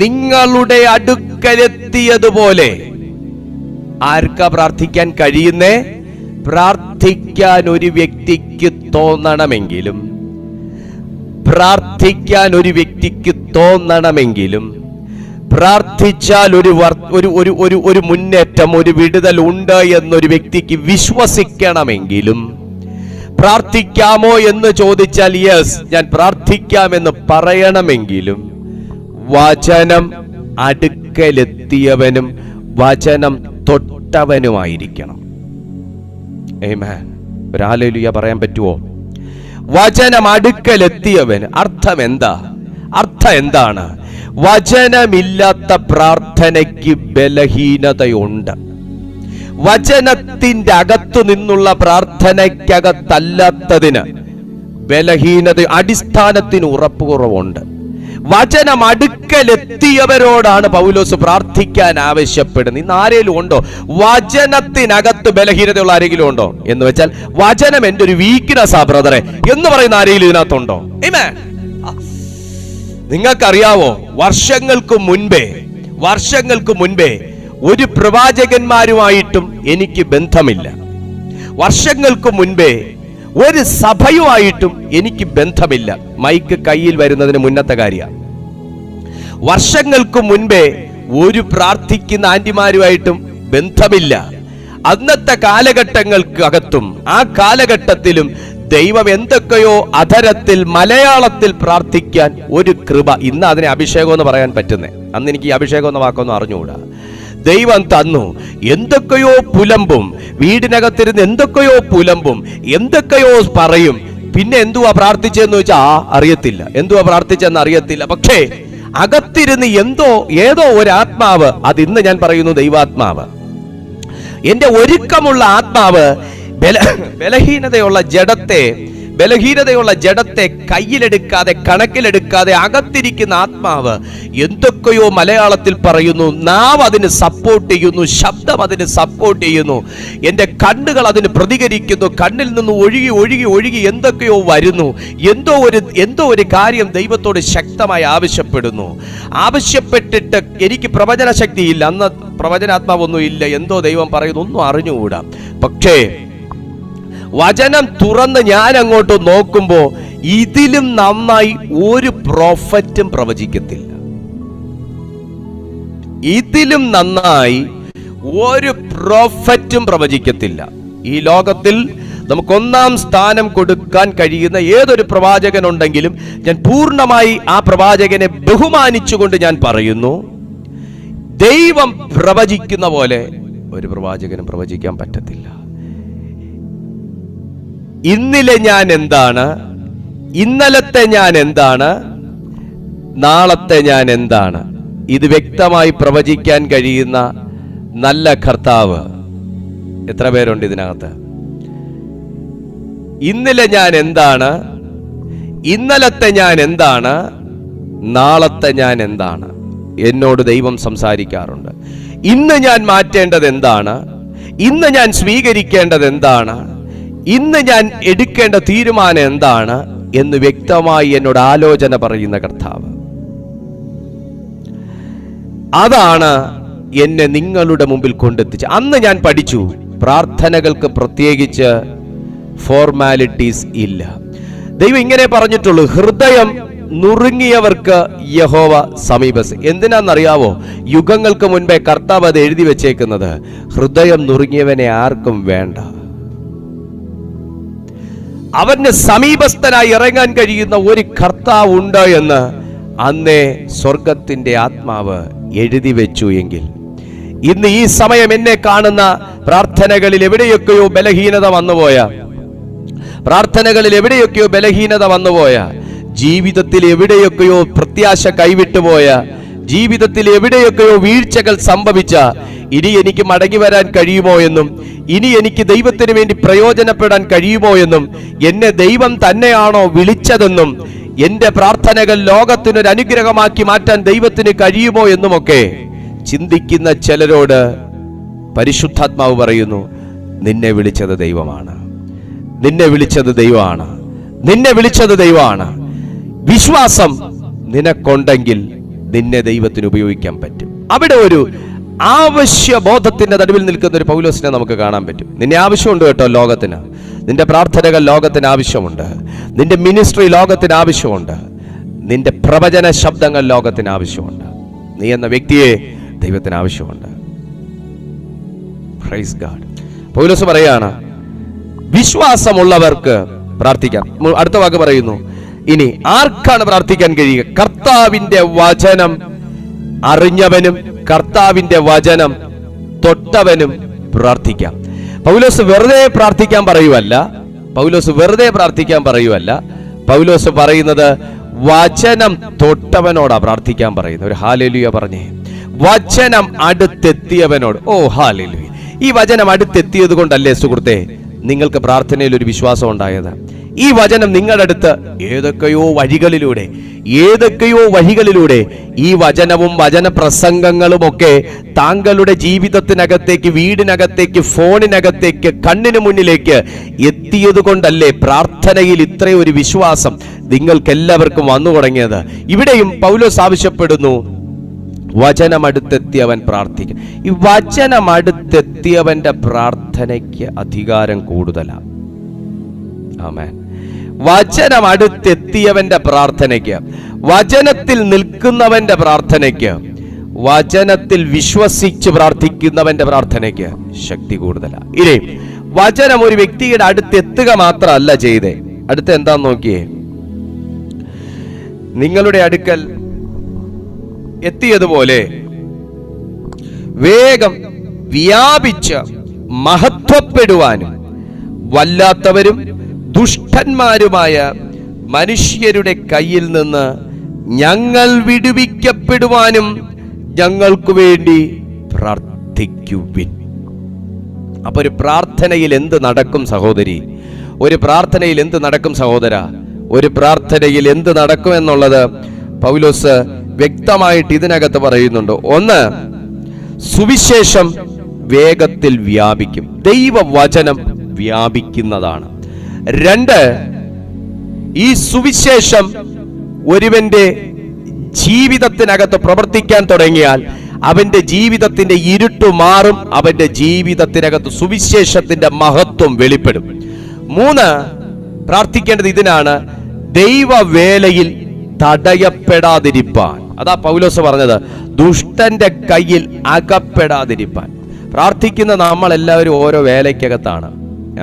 നിങ്ങളുടെ അടുക്കലെത്തിയതുപോലെ. ആർക്കാ പ്രാർത്ഥിക്കാൻ കഴിയുന്നേ? പ്രാർത്ഥിക്കാൻ ഒരു വ്യക്തിക്ക് തോന്നണമെങ്കിലും, പ്രാർത്ഥിക്കാൻ ഒരു വ്യക്തിക്ക് തോന്നണമെങ്കിലും, പ്രാർത്ഥിച്ചാൽ ഒരു മുന്നേറ്റം, ഒരു വിടുതൽ ഉണ്ട് എന്നൊരു വ്യക്തിക്ക് വിശ്വസിക്കണമെങ്കിലും, പ്രാർത്ഥിക്കാമോ എന്ന് ചോദിച്ചാൽ യെസ് ഞാൻ പ്രാർത്ഥിക്കാമെന്ന് പറയണമെങ്കിലും, വചനം അടുക്കലെത്തിയവനും വചനം തൊട്ടവനുമായിരിക്കണം. ആമേൻ. ഒരു ഹല്ലേലൂയ പറയാൻ പറ്റുമോ? വചനം അടുക്കലെത്തിയവൻ. അർത്ഥം എന്താ? അർത്ഥം എന്താണ്? വചനമില്ലാത്ത പ്രാർത്ഥനയ്ക്ക് ബലഹീനതയുണ്ട്. വചനത്തിന്റെ അകത്തു നിന്നുള്ള പ്രാർത്ഥനയ്ക്കകത്തല്ലാത്തതിന് ബലഹീനത, അടിസ്ഥാനത്തിന് ഉറപ്പുകുറവുണ്ട്. വചനം അടുക്കലെത്തിയവരോടാണ് പൗലോസ് പ്രാർത്ഥിക്കാൻ ആവശ്യപ്പെടുന്നത്. ഇന്ന് ആരെങ്കിലും ഉണ്ടോ വചനത്തിനകത്ത് ബലഹീനതയുള്ള ആരെങ്കിലും ഉണ്ടോ? എന്ന് വെച്ചാൽ വചനം എന്റെ ഒരു വീക്ക്നെസ്സാ ബ്രദറെ എന്ന് പറയുന്ന ആരെങ്കിലും ഇതിനകത്തുണ്ടോ? നിങ്ങൾക്കറിയാവോ, വർഷങ്ങൾക്ക് മുൻപേ ഒരു പ്രവാചകന്മാരുമായിട്ടും എനിക്ക് ബന്ധമില്ല. വർഷങ്ങൾക്ക് മുൻപേ ഒരു സഭയുമായിട്ടും എനിക്ക് ബന്ധമില്ല. മൈക്ക് കയ്യിൽ വരുന്നതിന് മുന്നത്തെ കാര്യമാണ്. വർഷങ്ങൾക്ക് മുൻപേ ഒരു പ്രാർത്ഥിക്കുന്ന ആന്റിമാരുമായിട്ടും ബന്ധമില്ല. അന്നത്തെ കാലഘട്ടങ്ങൾക്കകത്തും ആ കാലഘട്ടത്തിലും ദൈവം എന്തൊക്കെയോ അധരത്തിൽ മലയാളത്തിൽ പ്രാർത്ഥിക്കാൻ ഒരു കൃപ. ഇന്ന് അതിനെ അഭിഷേകം എന്ന് പറയാൻ പറ്റുന്നേ. അന്ന് എനിക്ക് ഈ അഭിഷേകം എന്ന വാക്കൊന്നും അറിഞ്ഞുകൂടാ. ദൈവം തന്നു. എന്തൊക്കെയോ പുലമ്പും, വീടിനകത്തിരുന്ന് എന്തൊക്കെയോ പുലമ്പും, എന്തൊക്കെയോ പറയും. പിന്നെ എന്തുവാ പ്രാർത്ഥിച്ചെന്ന് വെച്ചാൽ അറിയത്തില്ല, എന്തുവാ പ്രാർത്ഥിച്ചെന്ന് അറിയത്തില്ല. പക്ഷേ അകത്തിരുന്ന് ഏതോ ഒരു ആത്മാവ്, അത് ഇന്ന് ഞാൻ പറയുന്നു ദൈവാത്മാവ്, എന്റെ ഒരുക്കമുള്ള ആത്മാവ് ബലഹീനതയുള്ള ജഡത്തെ കയ്യിലെടുക്കാതെ, കണക്കിലെടുക്കാതെ അകത്തിരിക്കുന്ന ആത്മാവ് എന്തൊക്കെയോ മലയാളത്തിൽ പറയുന്നു. നാവ് അതിന് സപ്പോർട്ട് ചെയ്യുന്നു, ശബ്ദം അതിന് സപ്പോർട്ട് ചെയ്യുന്നു, എൻ്റെ കണ്ണുകൾ അതിന് പ്രതികരിക്കുന്നു. കണ്ണിൽ നിന്ന് ഒഴുകി എന്തൊക്കെയോ വരുന്നു. എന്തോ ഒരു കാര്യം ദൈവത്തോട് ശക്തമായി ആവശ്യപ്പെട്ടിട്ട് എനിക്ക് പ്രവചന ശക്തിയില്ല, അന്ന് പ്രവചനാത്മാവൊന്നും ഇല്ല, എന്തോ ദൈവം പറയുന്നു, ഒന്നും അറിഞ്ഞുകൂടാ. പക്ഷേ വചനം തുറന്ന് ഞാൻ അങ്ങോട്ട് നോക്കുമ്പോ ഇതിലും നന്നായി ഒരു പ്രോഫറ്റും പ്രവചിക്കത്തില്ല. ഇതിലും നന്നായി ഒരു പ്രോഫറ്റും പ്രവചിക്കത്തില്ല. ഈ ലോകത്തിൽ നമുക്ക് ഒന്നാം സ്ഥാനം കൊടുക്കാൻ കഴിയുന്ന ഏതൊരു പ്രവാചകൻ ഉണ്ടെങ്കിലും ഞാൻ പൂർണ്ണമായി ആ പ്രവാചകനെ ബഹുമാനിച്ചുകൊണ്ട് ഞാൻ പറയുന്നു, ദൈവം പ്രവചിക്കുന്ന പോലെ ഒരു പ്രവാചകനും പ്രവചിക്കാൻ പറ്റത്തില്ല. ഇന്നിലെ ഞാൻ എന്താണ്, ഇന്നലത്തെ ഞാൻ എന്താണ്, നാളത്തെ ഞാൻ എന്താണ്, ഇത് വ്യക്തമായി പ്രവചിക്കാൻ കഴിയുന്ന നല്ല കർത്താവ് എത്ര പേരുണ്ട് ഇതിനകത്ത്? ഇന്നിലെ ഞാൻ എന്താണ്, ഇന്നലത്തെ ഞാൻ എന്താണ്, നാളത്തെ ഞാൻ എന്താണ്, എന്നോട് ദൈവം സംസാരിക്കാറുണ്ട്. ഇന്ന് ഞാൻ മാറ്റേണ്ടത് എന്താണ്, ഇന്ന് ഞാൻ സ്വീകരിക്കേണ്ടത് എന്താണ്, ഇന്ന് ഞാൻ എടുക്കേണ്ട തീരുമാനം എന്താണ് എന്ന് വ്യക്തമായി എന്നോട് ആലോചന പറയുന്ന കർത്താവ്. അതാണ് എന്നെ നിങ്ങളുടെ മുമ്പിൽ കൊണ്ടെത്തിച്ച്. അന്ന് ഞാൻ പഠിച്ചു, പ്രാർത്ഥനകൾക്ക് പ്രത്യേകിച്ച് ഫോർമാലിറ്റീസ് ഇല്ല. ദൈവം ഇങ്ങനെ പറഞ്ഞിട്ടുള്ളൂ, ഹൃദയം നുറുങ്ങിയവർക്ക് യഹോവ സമീപസ്ഥ. എന്തിനാണെന്നറിയാവോ? യുഗങ്ങൾക്ക് മുൻപേ കർത്താവ് അത് എഴുതി വെച്ചേക്കുന്നത്, ഹൃദയം നുറുങ്ങിയവനെ ആർക്കും വേണ്ട. അവന് സമീപസ്ഥനായി ഇറങ്ങാൻ കഴിയുന്ന ഒരു കർത്താവ് ഉണ്ട് എന്ന് അന്നേ സ്വർഗത്തിന്റെ ആത്മാവ് എഴുതി വെച്ചു. എങ്കിൽ ഇന്ന് ഈ സമയം എന്നെ കാണുന്ന പ്രാർത്ഥനകളിൽ എവിടെയൊക്കെയോ ബലഹീനത വന്നുപോയ, ജീവിതത്തിൽ എവിടെയൊക്കെയോ പ്രത്യാശ കൈവിട്ടുപോയ ജീവിതത്തിൽ എവിടെയൊക്കെയോ വീഴ്ചകൾ സംഭവിച്ച ഇനി എനിക്ക് മടങ്ങി വരാൻ കഴിയുമോ എന്നും ഇനി എനിക്ക് ദൈവത്തിന് വേണ്ടി പ്രയോജനപ്പെടാൻ കഴിയുമോ എന്നും എന്നെ ദൈവം തന്നെയാണോ വിളിച്ചതെന്നും എന്റെ പ്രാർത്ഥനകൾ ലോകത്തിനൊരു അനുഗ്രഹമാക്കി മാറ്റാൻ ദൈവത്തിന് കഴിയുമോ എന്നുമൊക്കെ ചിന്തിക്കുന്ന ചിലരോട് പരിശുദ്ധാത്മാവ് പറയുന്നു, നിന്നെ വിളിച്ചത് ദൈവമാണ്, നിന്നെ വിളിച്ചത് ദൈവമാണ്, നിന്നെ വിളിച്ചത് ദൈവമാണ്. വിശ്വാസം നിനക്കുണ്ടെങ്കിൽ നിന്നെ ദൈവത്തിന് ഉപയോഗിക്കാൻ പറ്റും. അവിടെ ഒരു ആവശ്യബോധത്തിന്റെ നടുവിൽ നിൽക്കുന്ന ഒരു പൗലോസിനെ നമുക്ക് കാണാൻ പറ്റും. നിന്നെ ആവശ്യമുണ്ട് കേട്ടോ ലോകത്തിന്. നിന്റെ പ്രാർത്ഥനകൾ ലോകത്തിന് ആവശ്യമുണ്ട്. നിന്റെ മിനിസ്ട്രി ലോകത്തിന് ആവശ്യമുണ്ട്. നിന്റെ പ്രവചന ശബ്ദങ്ങൾ ലോകത്തിന് ആവശ്യമുണ്ട്. നീ എന്ന വ്യക്തിയെ ദൈവത്തിന് ആവശ്യമുണ്ട്. Praise God. പൗലോസ് പറയാണ്, വിശ്വാസമുള്ളവർക്ക് പ്രാർത്ഥിക്കാം. അടുത്ത വാക്ക് പറയുന്നു, ഇനി ആർക്കാണ് പ്രാർത്ഥിക്കാൻ കഴിയുക? കർത്താവിന്റെ വചനം അറിഞ്ഞവനും കർത്താവിന്റെ വചനം തൊട്ടവനും പ്രാർത്ഥിക്കാം. പൗലോസ് വെറുതെ പ്രാർത്ഥിക്കാൻ പറയുവല്ല, പൗലോസ് പറയുന്നത് വചനം തൊട്ടവനോടാ പ്രാർത്ഥിക്കാൻ പറയുന്നത്. ഒരു ഹല്ലേലൂയ പറഞ്ഞേ. വചനം അടുത്തെത്തിയവനോട്. ഓ ഹല്ലേലൂയ. ഈ വചനം അടുത്തെത്തിയത് കൊണ്ടല്ലേ സുഹൃത്തെ നിങ്ങൾക്ക് പ്രാർത്ഥനയിൽ ഒരു വിശ്വാസം ഉണ്ടായത്? ഈ വചനം നിങ്ങളുടെ അടുത്ത് ഏതൊക്കെയോ വഴികളിലൂടെ ഈ വചനവും വചന പ്രസംഗങ്ങളും ഒക്കെ താങ്കളുടെ ജീവിതത്തിനകത്തേക്ക്, വീടിനകത്തേക്ക്, ഫോണിനകത്തേക്ക്, കണ്ണിന് മുന്നിലേക്ക് എത്തിയത് കൊണ്ടല്ലേ പ്രാർത്ഥനയിൽ ഇത്രയൊരു വിശ്വാസം നിങ്ങൾക്കെല്ലാവർക്കും വന്നു തുടങ്ങിയത്? ഇവിടെയും പൗലോസ് ആവശ്യപ്പെടുന്നു, വചനം അടുത്തെത്തിയവൻ പ്രാർത്ഥിക്കും. ഈ വചനം അടുത്തെത്തിയവന്റെ പ്രാർത്ഥനയ്ക്ക് അധികാരം കൂടുതലാണ്. ആമേൻ. വചനം അടുത്തെത്തിയവന്റെ പ്രാർത്ഥനയ്ക്ക്, വചനത്തിൽ നിൽക്കുന്നവന്റെ പ്രാർത്ഥനയ്ക്ക്, വചനത്തിൽ വിശ്വസിച്ച് പ്രാർത്ഥിക്കുന്നവന്റെ പ്രാർത്ഥനയ്ക്ക് ശക്തി കൂടുതലാണ്. ഇനി വചനം ഒരു വ്യക്തിയുടെ അടുത്തെത്തുക മാത്രമല്ല ചെയ്തേ. അടുത്ത് എന്താന്ന് നോക്കിയേ. നിങ്ങളുടെ അടുക്കൽ എത്തിയതുപോലെ വേഗം വ്യാപിച്ച് മഹത്വപ്പെടുവാനും വല്ലാത്തവരും ദുഷ്ടന്മാരുമായ മനുഷ്യരുടെ കയ്യിൽ നിന്ന് ഞങ്ങൾ വിടുവിക്കപ്പെടുവാനും ഞങ്ങൾക്ക് വേണ്ടി പ്രാർത്ഥിക്കുവിൻ. അപ്പൊ ഒരു പ്രാർത്ഥനയിൽ എന്ത് നടക്കും സഹോദരി? ഒരു പ്രാർത്ഥനയിൽ എന്ത് നടക്കും സഹോദര? ഒരു പ്രാർത്ഥനയിൽ എന്ത് നടക്കും എന്നുള്ളത് പൗലോസ് വ്യക്തമായിട്ട് ഇതിനകത്ത് പറയുന്നുണ്ട്. ഒന്ന്, സുവിശേഷം വേഗത്തിൽ വ്യാപിക്കും. ദൈവവചനം വ്യാപിക്കുന്നതാണ്. രണ്ട്, ഈ സുവിശേഷം ഒരുവന്റെ ജീവിതത്തിനകത്ത് പ്രവർത്തിക്കാൻ തുടങ്ങിയാൽ അവന്റെ ജീവിതത്തിന്റെ ഇരുട്ട് മാറും. അവന്റെ ജീവിതത്തിനകത്ത് സുവിശേഷത്തിന്റെ മഹത്വം വെളിപ്പെടും. മൂന്ന്, പ്രാർത്ഥിക്കേണ്ടത് ഇതിനാണ്, ദൈവവേലയിൽ തടയപ്പെടാതിരിപ്പാൻ. അതാ പൗലോസ് പറഞ്ഞത്, ദുഷ്ടന്റെ കയ്യിൽ അകപ്പെടാതിരിപ്പാൻ. പ്രാർത്ഥിക്കുന്ന നമ്മളെല്ലാവരും ഓരോ വേലയ്ക്കകത്താണ്.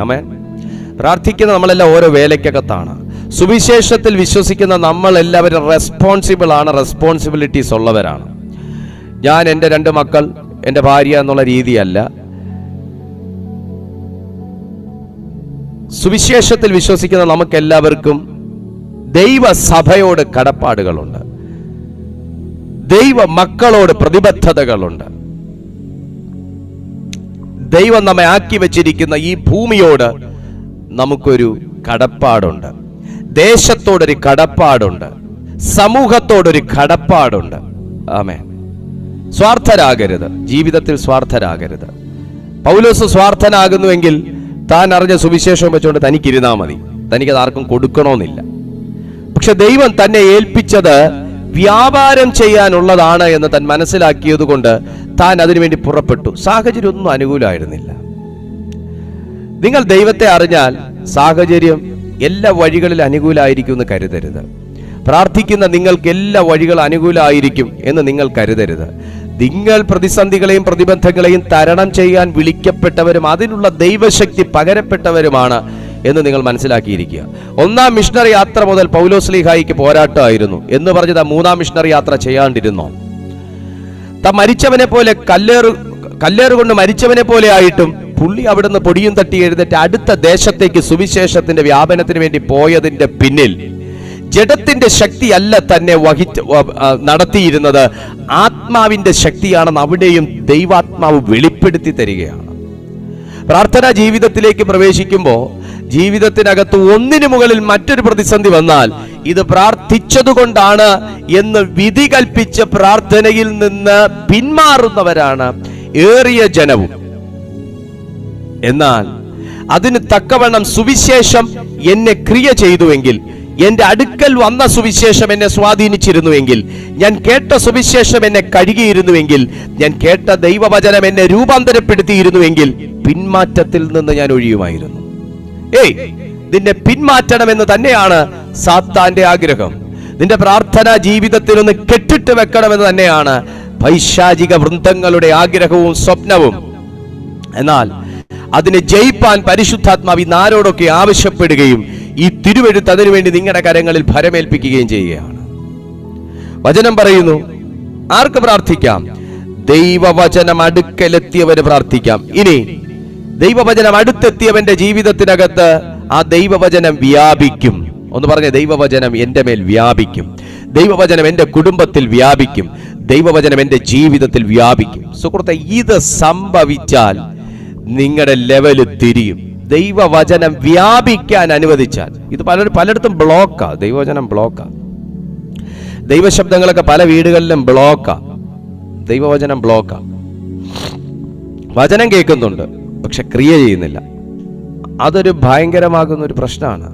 ആമേൻ. പ്രാർത്ഥിക്കുന്ന നമ്മളെല്ലാം ഓരോ വേലയ്ക്കകത്താണ്. സുവിശേഷത്തിൽ വിശ്വസിക്കുന്ന നമ്മളെല്ലാവരും റെസ്പോൺസിബിൾ ആണ്, റെസ്പോൺസിബിലിറ്റീസ് ഉള്ളവരാണ്. ഞാൻ എൻ്റെ 2 മക്കൾ, എൻ്റെ ഭാര്യ എന്നുള്ള രീതിയല്ല. സുവിശേഷത്തിൽ വിശ്വസിക്കുന്ന നമുക്കെല്ലാവർക്കും ദൈവസഭയോട് കടപ്പാടുകളുണ്ട്, ദൈവ മക്കളോട് പ്രതിബദ്ധതകളുണ്ട്. ദൈവം നമ്മെ ആക്കി വെച്ചിരിക്കുന്ന ഈ ഭൂമിയോട് നമുക്കൊരു കടപ്പാടുണ്ട്, ദേശത്തോടൊരു കടപ്പാടുണ്ട്, സമൂഹത്തോടൊരു കടപ്പാടുണ്ട്. ആമേൻ. സ്വാർത്ഥരാകരുത്, ജീവിതത്തിൽ സ്വാർത്ഥരാകരുത്. പൗലോസ് സ്വാർത്ഥനാകുന്നുവെങ്കിൽ താൻ അറിഞ്ഞ സുവിശേഷം വെച്ചുകൊണ്ട് തനിക്കിരുന്നാ മതി, തനിക്കത് ആർക്കും കൊടുക്കണമെന്നില്ല. പക്ഷെ ദൈവം തന്നെ ഏൽപ്പിച്ചത് വ്യാപാരം ചെയ്യാനുള്ളതാണ് എന്ന് താൻ മനസ്സിലാക്കിയത് കൊണ്ട് താൻ അതിനുവേണ്ടി പുറപ്പെട്ടു. സാഹചര്യം ഒന്നും അനുകൂലമായിരുന്നില്ല. നിങ്ങൾ ദൈവത്തെ അറിഞ്ഞാൽ സാഹചര്യം എല്ലാ വഴികളിലും അനുകൂലമായിരിക്കും എന്ന് കരുതരുത്. പ്രാർത്ഥിക്കുന്ന നിങ്ങൾക്ക് എല്ലാ വഴികളും അനുകൂലമായിരിക്കും എന്ന് നിങ്ങൾ കരുതരുത്. നിങ്ങൾ പ്രതിസന്ധികളെയും പ്രതിബന്ധങ്ങളെയും തരണം ചെയ്യാൻ വിളിക്കപ്പെട്ടവരും അതിനുള്ള ദൈവശക്തി പകരപ്പെട്ടവരുമാണ് എന്ന് നിങ്ങൾ മനസ്സിലാക്കിയിരിക്കുക. 1-ാം മിഷണറി യാത്ര മുതൽ പൗലോസ്ലീഹായിക്ക് പോരാട്ടമായിരുന്നു എന്ന് പറഞ്ഞത് 3-ാം മിഷണറി യാത്ര ചെയ്യാണ്ടിരുന്നോ? താൻ മരിച്ചവനെ പോലെ കല്ലേറുകൊണ്ട് മരിച്ചവനെ പോലെ ആയിട്ടും പുള്ളി അവിടുന്ന് പൊടിയും തട്ടി എഴുന്നേറ്റ് അടുത്ത ദേശത്തേക്ക് സുവിശേഷത്തിന്റെ വ്യാപനത്തിന് വേണ്ടി പോയതിന്റെ പിന്നിൽ ജഡത്തിന്റെ ശക്തിയല്ല തന്നെ നടത്തിയിരുന്നത്, ആത്മാവിന്റെ ശക്തിയാണെന്ന് അവിടെയും ദൈവാത്മാവ് വെളിപ്പെടുത്തി തരികയാണ്. പ്രാർത്ഥനാ ജീവിതത്തിലേക്ക് പ്രവേശിക്കുമ്പോൾ ജീവിതത്തിനകത്ത് ഒന്നിനു മുകളിൽ മറ്റൊരു പ്രതിസന്ധി വന്നാൽ ഇത് പ്രാർത്ഥിച്ചതുകൊണ്ടാണ് എന്ന് വിധി കൽപ്പിച്ച് പ്രാർത്ഥനയിൽ നിന്ന് പിന്മാറുന്നവരാണ് ഏറിയ ജനവും. എന്നാൽ അതിന് തക്കവണ്ണം സുവിശേഷം എന്നെ ക്രിയ ചെയ്തുവെങ്കിൽ, എന്റെ അടുക്കൽ വന്ന സുവിശേഷം എന്നെ സ്വാധീനിച്ചിരുന്നുവെങ്കിൽ, ഞാൻ കേട്ട സുവിശേഷം എന്നെ കഴുകിയിരുന്നുവെങ്കിൽ, ഞാൻ കേട്ട ദൈവവചനം എന്നെ രൂപാന്തരപ്പെടുത്തിയിരുന്നുവെങ്കിൽ പിന്മാറ്റത്തിൽ നിന്ന് ഞാൻ ഒഴിയുമായിരുന്നു. നിന്നെ പിന്മാറ്റണമെന്ന് തന്നെയാണ് സാത്താന്റെ ആഗ്രഹം. നിന്റെ പ്രാർത്ഥനാ ജീവിതത്തിൽ ഒന്ന് കെട്ടിട്ട് വെക്കണമെന്ന് തന്നെയാണ് പൈശാചിക വൃന്ദങ്ങളുടെ ആഗ്രഹവും സ്വപ്നവും. എന്നാൽ അതിനെ ജയിപ്പാൻ പരിശുദ്ധാത്മാവ് ഇന്ന് ആരോടൊക്കെ ആവശ്യപ്പെടുകയും ഈ തിരുവെഴുത്ത് അതിനുവേണ്ടി നിങ്ങളുടെ കരങ്ങളിൽ ഭരമേൽപ്പിക്കുകയും ചെയ്യുകയാണ്. വചനം പറയുന്നു, ആർക്ക് പ്രാർത്ഥിക്കാം? ദൈവവചനം അടുക്കലെത്തിയവന് പ്രാർത്ഥിക്കാം. ഇനി ദൈവവചനം അടുത്തെത്തിയവന്റെ ജീവിതത്തിനകത്ത് ആ ദൈവവചനം വ്യാപിക്കും. ഒന്ന് പറഞ്ഞ, ദൈവവചനം എൻ്റെ മേൽ വ്യാപിക്കും, ദൈവവചനം എൻ്റെ കുടുംബത്തിൽ വ്യാപിക്കും, ദൈവവചനം എൻ്റെ ജീവിതത്തിൽ വ്യാപിക്കും. സുഹൃത്തെ, ഇത് സംഭവിച്ചാൽ നിങ്ങളുടെ ലെവല് തിരിയും. ദൈവവചനം വ്യാപിക്കാൻ അനുവദിച്ചാൽ. ഇത് പലയിടത്തും ബ്ലോക്കാ, ദൈവവചനം ബ്ലോക്കാ. ദൈവശബ്ദങ്ങളൊക്കെ പല വീടുകളിലും ബ്ലോക്കാ, ദൈവവചനം ബ്ലോക്കാ. വചനം കേൾക്കുന്നുണ്ട്, പക്ഷെ ക്രിയ ചെയ്യുന്നില്ല. അതൊരു ഭയങ്കരമാകുന്ന ഒരു പ്രശ്നമാണ്.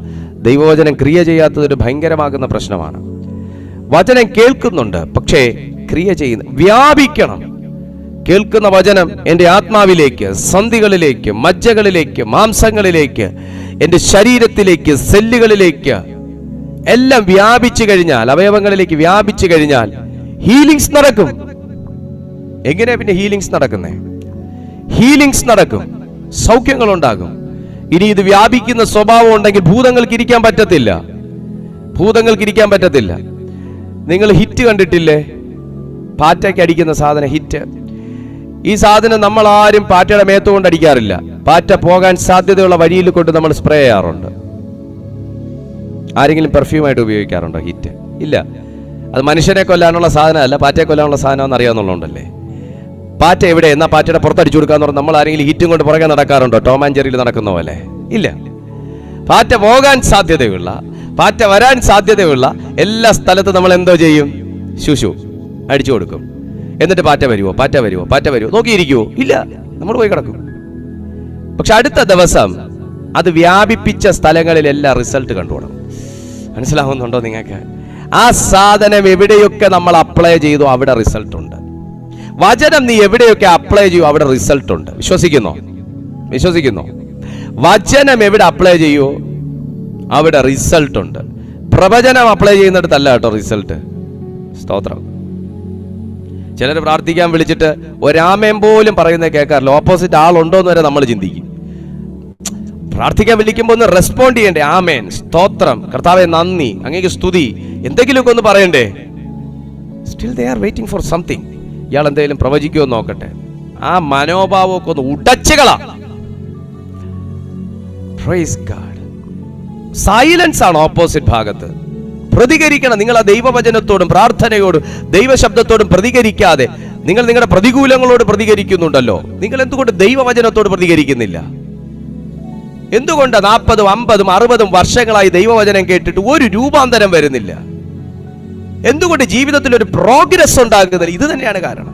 ദൈവവചനം ക്രിയ ചെയ്യാത്തതൊരു ഭയങ്കരമാകുന്ന പ്രശ്നമാണ്. വചനം കേൾക്കുന്നുണ്ട്, പക്ഷേ ക്രിയ ചെയ്യുന്ന വ്യാപിക്കണം. കേൾക്കുന്ന വചനം എൻ്റെ ആത്മാവിലേക്ക്, സന്ധികളിലേക്ക്, മജ്ജകളിലേക്ക്, മാംസങ്ങളിലേക്ക്, എൻ്റെ ശരീരത്തിലേക്ക്, സെല്ലുകളിലേക്ക് എല്ലാം വ്യാപിച്ചു കഴിഞ്ഞാൽ, അവയവങ്ങളിലേക്ക് വ്യാപിച്ചു കഴിഞ്ഞാൽ ഹീലിംഗ്സ് നടക്കും. എങ്ങനെയാ പിന്നെ ഹീലിംഗ്സ് നടക്കുന്നേ? ഹീലിംഗ്സ് നടക്കും, സൗഖ്യങ്ങൾ ഉണ്ടാകും. ഇനി ഇത് വ്യാപിക്കുന്ന സ്വഭാവം ഉണ്ടെങ്കിൽ ഭൂതങ്ങൾക്ക് ഇരിക്കാൻ പറ്റത്തില്ല, ഭൂതങ്ങൾക്ക് ഇരിക്കാൻ പറ്റത്തില്ല. നിങ്ങൾ ഹിറ്റ് കണ്ടിട്ടില്ലേ? പാറ്റയ്ക്ക് അടിക്കുന്ന സാധനം ഹിറ്റ്. ഈ സാധനം നമ്മൾ ആരും പാറ്റയുടെ മേത്ത് കൊണ്ട് അടിക്കാറില്ല. പാറ്റ പോകാൻ സാധ്യതയുള്ള വഴിയിൽ കൊണ്ട് നമ്മൾ സ്പ്രേ ചെയ്യാറുണ്ട്. ആരെങ്കിലും പെർഫ്യൂമായിട്ട് ഉപയോഗിക്കാറുണ്ടോ ഹിറ്റ്? ഇല്ല. അത് മനുഷ്യനെ കൊല്ലാനുള്ള സാധനമല്ല, പാറ്റയെ കൊല്ലാനുള്ള സാധനമെന്ന് അറിയാവുന്നുള്ളതുകൊണ്ടല്ലേ. പാറ്റ എവിടെ എന്നാ പാറ്റയുടെ പുറത്തടിച്ചു കൊടുക്കാന്ന് പറഞ്ഞാൽ നമ്മൾ ആരെങ്കിലും ഹിറ്റും കൊണ്ട് പുറകെ നടക്കാറുണ്ടോ? ടോം ആൻഡ് ജെറിയിൽ നടക്കുന്ന പോലെ? ഇല്ല. പാറ്റ പോകാൻ സാധ്യതയുള്ള, പാറ്റ വരാൻ സാധ്യതയുള്ള എല്ലാ സ്ഥലത്തും നമ്മൾ എന്തോ ചെയ്യും? ശുശു അടിച്ചു കൊടുക്കും. എന്നിട്ട് പാറ്റ വരുമോ? പാറ്റ വരുമോ? പാറ്റ വരുമോ? നോക്കിയിരിക്കുവോ? ഇല്ല, നമ്മൾ പോയി കിടക്കും. പക്ഷെ അടുത്ത ദിവസം അത് വ്യാപിപ്പിച്ച സ്ഥലങ്ങളിലെല്ലാം റിസൾട്ട് കണ്ടുപോകണം. മനസ്സിലാവുന്നുണ്ടോ നിങ്ങൾക്ക്? ആ സാധനം എവിടെയൊക്കെ നമ്മൾ അപ്ലൈ ചെയ്തു അവിടെ റിസൾട്ട് ഉണ്ട്. വചനം നീ എവിടെയൊക്കെ അപ്ലൈ ചെയ്യൂ അവിടെ റിസൾട്ട് ഉണ്ട്. വിശ്വസിക്കുന്നോ? വിശ്വസിക്കുന്നോ? വചനം എവിടെ അപ്ലൈ ചെയ്യൂ അവിടെ റിസൾട്ട് ഉണ്ട്. പ്രവചനം അപ്ലൈ ചെയ്യുന്നിടത്തല്ല കേട്ടോ റിസൾട്ട്. സ്തോത്രം. ചിലർ പ്രാർത്ഥിക്കാൻ വിളിച്ചിട്ട് ഒരാമയം പോലും പറയുന്നത് കേൾക്കാറില്ല. ഓപ്പോസിറ്റ് ആളുണ്ടോ എന്ന് വരെ നമ്മൾ ചിന്തിക്കും. പ്രാർത്ഥിക്കാൻ വിളിക്കുമ്പോൾ ഒന്ന് റെസ്പോണ്ട് ചെയ്യണ്ടേ? ആമേൻ, സ്തോത്രം, കർത്താവേ നന്ദി, അങ്ങേക്ക് സ്തുതി, എന്തെങ്കിലുമൊക്കെ ഒന്ന് പറയണ്ടേ? Still they are waiting for something. ഇയാൾ എന്തെങ്കിലും പ്രവചിക്കുമോ നോക്കട്ടെ. ആ മനോഭാവമൊക്കെ ഒന്ന് ഉടച്ചുകളാ. Praise God. സൈലൻസ് ആണ് ഓപ്പോസിറ്റ് ഭാഗത്ത്. പ്രതികരിക്കണം. നിങ്ങൾ ആ ദൈവവചനത്തോടും പ്രാർത്ഥനയോടും ദൈവശബ്ദത്തോടും പ്രതികരിക്കാതെ നിങ്ങൾ നിങ്ങളുടെ പ്രതികൂലങ്ങളോട് പ്രതികരിക്കുന്നുണ്ടല്ലോ. നിങ്ങൾ എന്തുകൊണ്ട് ദൈവവചനത്തോട് പ്രതികരിക്കുന്നില്ല? എന്തുകൊണ്ട് 40, 50, 60 വർഷങ്ങളായി ദൈവവചനം കേട്ടിട്ട് ഒരു രൂപാന്തരം വരുന്നില്ല? എന്തുകൊണ്ട് ജീവിതത്തിൽ ഒരു പ്രോഗ്രസ് ഉണ്ടാകുന്നില്ല? ഇത് തന്നെയാണ് കാരണം.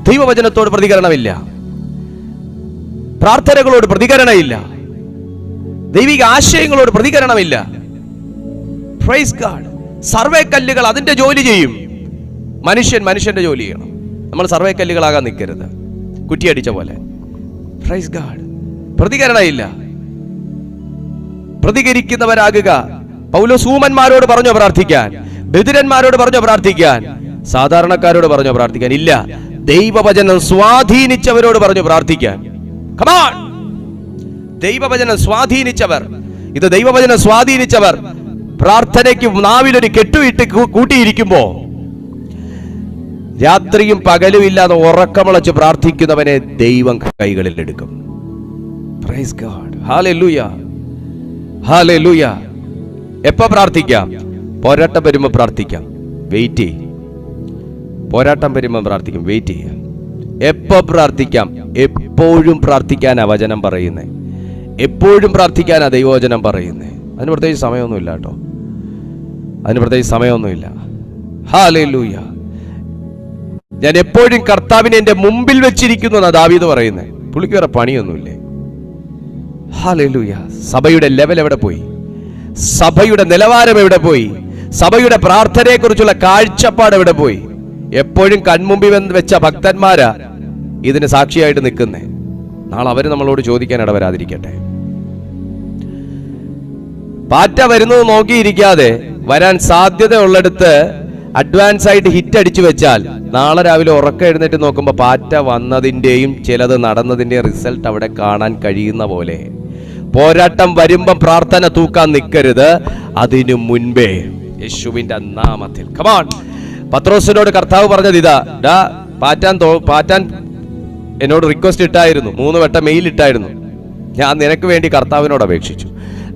ദൈവവചനത്തോട് പ്രതികരണമില്ല, പ്രാർത്ഥനകളോട് പ്രതികരണമില്ല, ദൈവിക ആശയങ്ങളോട് പ്രതികരണമില്ല. Praise God. സർവേ കല്ലുകൾ അതിന്റെ ജോലി ചെയ്യും, മനുഷ്യന്റെ ജോലി ചെയ്യണം. നമ്മൾ സർവേ കല്ലുകളാകാൻ നിൽക്കരുത്, കുറ്റിയടിച്ച പോലെ. Praise God. പ്രതികരണമില്ല, പ്രതികരിക്കുന്നവരാകുക. പൗലോസ് ഊമന്മാരോട് പറഞ്ഞോ പ്രാർത്ഥിക്കാൻ? ബധിരന്മാരോട് പറഞ്ഞോ പ്രാർത്ഥിക്കാൻ? സാധാരണക്കാരോട് പറഞ്ഞോ പ്രാർത്ഥിക്കാൻ? ഇല്ല. ദൈവവചനം സ്വാധീനിച്ചവരോട് പറഞ്ഞു പ്രാർത്ഥിക്കാൻ. Come on. ദൈവവചനം സ്വാധീനിച്ചവർ, ഇത് ദൈവവചനം സ്വാധീനിച്ചവർ പ്രാർത്ഥനയ്ക്ക് നാവിലൊരു കെട്ടുവിട്ട് കൂട്ടിയിരിക്കുമ്പോ രാത്രിയും പകലും ഇല്ലാതെ ഉറക്കമുളച്ച് പ്രാർത്ഥിക്കുന്നവനെ ദൈവം കൈകളിൽ എടുക്കും. Price God. Hallelujah, hallelujah. എപ്പോ പ്രാർത്ഥിക്കാം? പോരാട്ടം വരുമ്പോൾ പ്രാർത്ഥിക്കാം, വെയിറ്റ് ചെയ്യും. പോരാട്ടം വരുമ്പോൾ പ്രാർത്ഥിക്കും, വെയിറ്റ് ചെയ്യാം. എപ്പോ പ്രാർത്ഥിക്കാം? എപ്പോഴും പ്രാർത്ഥിക്കാനാ വചനം പറയുന്നേ. എപ്പോഴും പ്രാർത്ഥിക്കാനാ ദൈവവചനം പറയുന്നേ. അതിന് പ്രത്യേകിച്ച് സമയമൊന്നുമില്ല കേട്ടോ, അതിന് പ്രത്യേകിച്ച് സമയമൊന്നുമില്ല. ഹല്ലേലൂയ. ഞാൻ എപ്പോഴും കർത്താവിനെ എൻ്റെ മുമ്പിൽ വെച്ചിരിക്കുന്നു എന്നാ ദാവീദ് പറയുന്നത്. പുള്ളിക്ക് വേറെ പണിയൊന്നുമില്ലേ. ഹല്ലേലൂയ. സഭയുടെ ലെവൽ എവിടെ പോയി? സഭയുടെ നിലവാരം എവിടെ പോയി? സഭയുടെ പ്രാർത്ഥനയെക്കുറിച്ചുള്ള കാഴ്ചപ്പാട് എവിടെ പോയി? എപ്പോഴും കൺമുമ്പിൽ വെച്ച ഭക്തന്മാരാ ഇതിന് സാക്ഷിയായിട്ട് നിൽക്കുന്നേ. നാളെ അവര് നമ്മളോട് ചോദിക്കാൻ ഇടവരാതിരിക്കട്ടെ. പാറ്റ വരുന്നത് നോക്കിയിരിക്കാതെ വരാൻ സാധ്യത ഉള്ളിടത്ത് അഡ്വാൻസ് ആയിട്ട് ഹിറ്റ് അടിച്ചു വെച്ചാൽ നാളെ രാവിലെ ഉറക്കം എഴുന്നേറ്റ് നോക്കുമ്പോൾ പാറ്റ വന്നതിൻ്റെയും ചിലത് നടന്നതിൻ്റെയും റിസൾട്ട് അവിടെ കാണാൻ കഴിയുന്ന പോലെ പോരാട്ടം വരുമ്പം പ്രാർത്ഥന തൂക്കാൻ നിൽക്കരുത്. അതിനു മുൻപേ യേശുവിന്റെ നാമത്തിൽ കമാൺ. പത്രോസിനോട് കർത്താവ് പറഞ്ഞത് ഇതാ, പാറ്റാൻ എന്നോട് റിക്വസ്റ്റ് ഇട്ടായിരുന്നു, 3 വട്ടം മെയിൽ ഇട്ടായിരുന്നു. ഞാൻ നിനക്ക് വേണ്ടി കർത്താവിനോട് അപേക്ഷിച്ചു,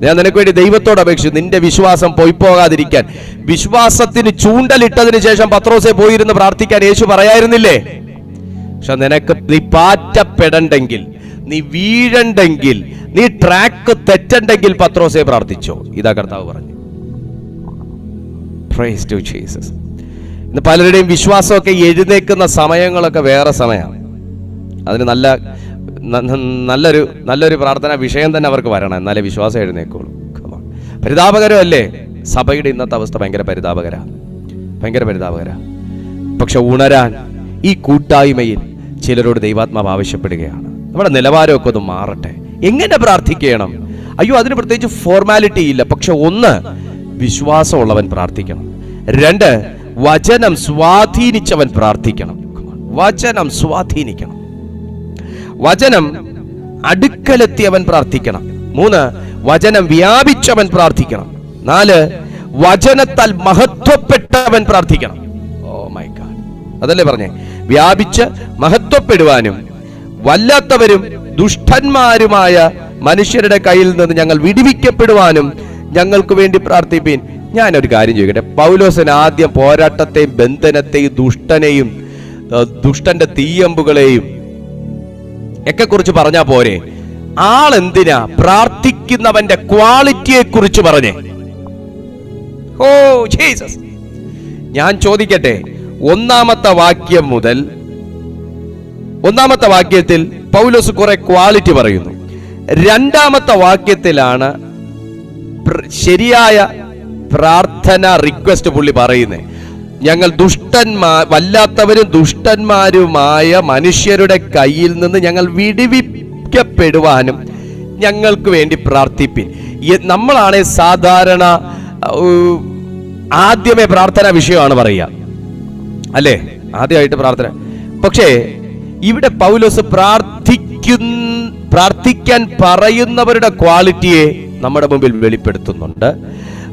ഞാൻ നിനക്ക് വേണ്ടി ദൈവത്തോട് അപേക്ഷിച്ചു, നിന്റെ വിശ്വാസം പോകാതിരിക്കാൻ. വിശ്വാസത്തിന് ചൂണ്ടലിട്ടതിന് ശേഷം പത്രോസെ പോയിരുന്ന് പ്രാർത്ഥിക്കാൻ യേശു പറയായിരുന്നില്ലേ? പക്ഷെ നീ പാറ്റപ്പെടണ്ടെങ്കിൽ, നീ വീഴണ്ടെങ്കിൽ, നീ ട്രാക്ക് തെറ്റണ്ടെങ്കിൽ പത്രോസെ പ്രാർത്ഥിച്ചോ. ഇതാ കർത്താവ് പറഞ്ഞു. Praise to Jesus. ഇന്ന് പലരുടെയും വിശ്വാസമൊക്കെ എഴുന്നേക്കുന്ന സമയങ്ങളൊക്കെ വേറെ സമയമാണ്. അതിന് നല്ലൊരു പ്രാർത്ഥനാ വിഷയം തന്നെ അവർക്ക് വരണം, എന്നാലേ വിശ്വാസം എഴുന്നേക്കുള്ളൂ. പരിതാപകരമല്ലേ? സഭയുടെ ഇന്നത്തെ അവസ്ഥ ഭയങ്കര പരിതാപകര. പക്ഷെ ഉണരാൻ ഈ കൂട്ടായ്മയിൽ ചിലരോട് ദൈവാത്മാവ് ആവശ്യപ്പെടുകയാണ്. നമ്മുടെ നിലവാരമൊക്കെ ഒന്ന് മാറട്ടെ. എങ്ങനെ പ്രാർത്ഥിക്കണം? അയ്യോ, അതിന് പ്രത്യേകിച്ച് ഫോർമാലിറ്റി ഇല്ല. പക്ഷെ 1, വിശ്വാസമുള്ളവൻ പ്രാർത്ഥിക്കണം. 2, വചനം സ്വാധീനിച്ചവൻ പ്രാർത്ഥിക്കണം. വചനം സ്വാധീനിക്കണം. വചനം അടുക്കലെത്തിയവൻ പ്രാർത്ഥിക്കണം. 3, വചനം വ്യാപിച്ചവൻ പ്രാർത്ഥിക്കണം. 4, വചനത്താൽ മഹത്വപ്പെട്ടവൻ പ്രാർത്ഥിക്കണം. ഓ മൈ ഗാഡ്, അതല്ലേ പറഞ്ഞേ? വ്യാപിച്ച് മഹത്വപ്പെടുവാനും വല്ലാത്തവരും ദുഷ്ടന്മാരുമായ മനുഷ്യരുടെ കയ്യിൽ നിന്ന് ഞങ്ങൾ വിടുവിക്കപ്പെടുവാനും ഞങ്ങൾക്ക് വേണ്ടി പ്രാർത്ഥിപ്പീൻ. ഞാനൊരു കാര്യം ചോദിക്കട്ടെ. പൗലോസിന് ആദ്യം പോരാട്ടത്തെയും ബന്ധനത്തെയും ദുഷ്ടന്റെ തീയമ്പുകളെയും ഒക്കെ കുറിച്ച് പറഞ്ഞാ പോരെ? ആളെന്തിനാ പ്രാർത്ഥിക്കുന്നവന്റെ ക്വാളിറ്റിയെ കുറിച്ച് പറഞ്ഞേ? Oh Jesus. ഞാൻ ചോദിക്കട്ടെ, 1-ാമത്തെ വാക്യം മുതൽ 1-ാമത്തെ വാക്യത്തിൽ പൗലോസ് കുറെ ക്വാളിറ്റി പറയുന്നു. 2-ാമത്തെ വാക്യത്തിലാണ് ശരിയായ പ്രാർത്ഥന റിക്വസ്റ്റ് പുള്ളി പറയുന്നത്. ഞങ്ങൾ വല്ലാത്തവരും ദുഷ്ടന്മാരുമായ മനുഷ്യരുടെ കയ്യിൽ നിന്ന് ഞങ്ങൾ വിടുവിക്കപ്പെടുവാനും ഞങ്ങൾക്ക് വേണ്ടി പ്രാർത്ഥിപ്പിൻ. നമ്മളാണ് സാധാരണ ആദ്യമേ പ്രാർത്ഥന വിഷയമാണ് പറയുക, അല്ലേ? ആദ്യമായിട്ട് പ്രാർത്ഥന. പക്ഷേ ഇവിടെ പൗലോസ് പ്രാർത്ഥിക്കാൻ പറയുന്നവരുടെ ക്വാളിറ്റിയെ നമ്മുടെ മുമ്പിൽ വെളിപ്പെടുത്തുന്നുണ്ട്.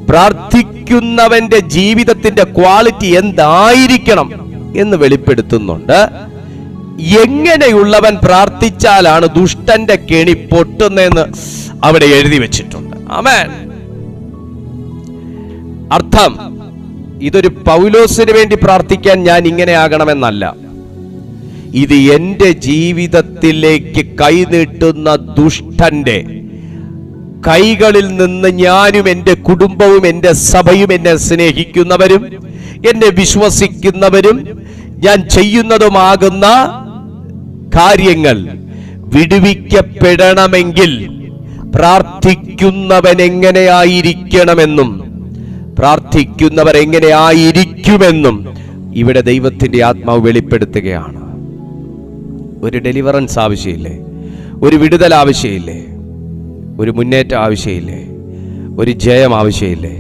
പ്രാർത്ഥിക്കുന്നവന്റെ ജീവിതത്തിന്റെ ക്വാളിറ്റി എന്തായിരിക്കണം എന്ന് വെളിപ്പെടുത്തുന്നുണ്ട്. എങ്ങനെയുള്ളവൻ പ്രാർത്ഥിച്ചാലാണ് ദുഷ്ടന്റെ കെണി പൊട്ടുന്നതെന്ന് അവിടെ എഴുതി വെച്ചിട്ടുണ്ട്. ആമേൻ. അർത്ഥം, ഇതൊരു പൗലോസിന് വേണ്ടി പ്രാർത്ഥിക്കാൻ ഞാൻ ഇങ്ങനെ ആകണമെന്നല്ല. ഇത് എന്റെ ജീവിതത്തിലേക്ക് കൈനീട്ടുന്ന ദുഷ്ടന്റെ കൈകളിൽ നിന്ന് ഞാനും എൻ്റെ കുടുംബവും എൻ്റെ സഭയും എന്നെ സ്നേഹിക്കുന്നവരും എന്നെ വിശ്വസിക്കുന്നവരും ഞാൻ ചെയ്യുന്നതുമാകുന്ന കാര്യങ്ങൾ വിടുവിക്കപ്പെടണമെങ്കിൽ പ്രാർത്ഥിക്കുന്നവൻ എങ്ങനെയായിരിക്കണമെന്നും പ്രാർത്ഥിക്കുന്നവർ എങ്ങനെയായിരിക്കുമെന്നും ഇവിടെ ദൈവത്തിന്റെ ആത്മാവ് വെളിപ്പെടുത്തുകയാണ്. ഒരു ഡെലിവറൻസ് ആവശ്യമില്ലേ? ഒരു വിടുതൽ ആവശ്യമില്ലേ? ഒരു മുന്നേറ്റം ആവശ്യമില്ലേ? ഒരു ജയം ആവശ്യമില്ലേ?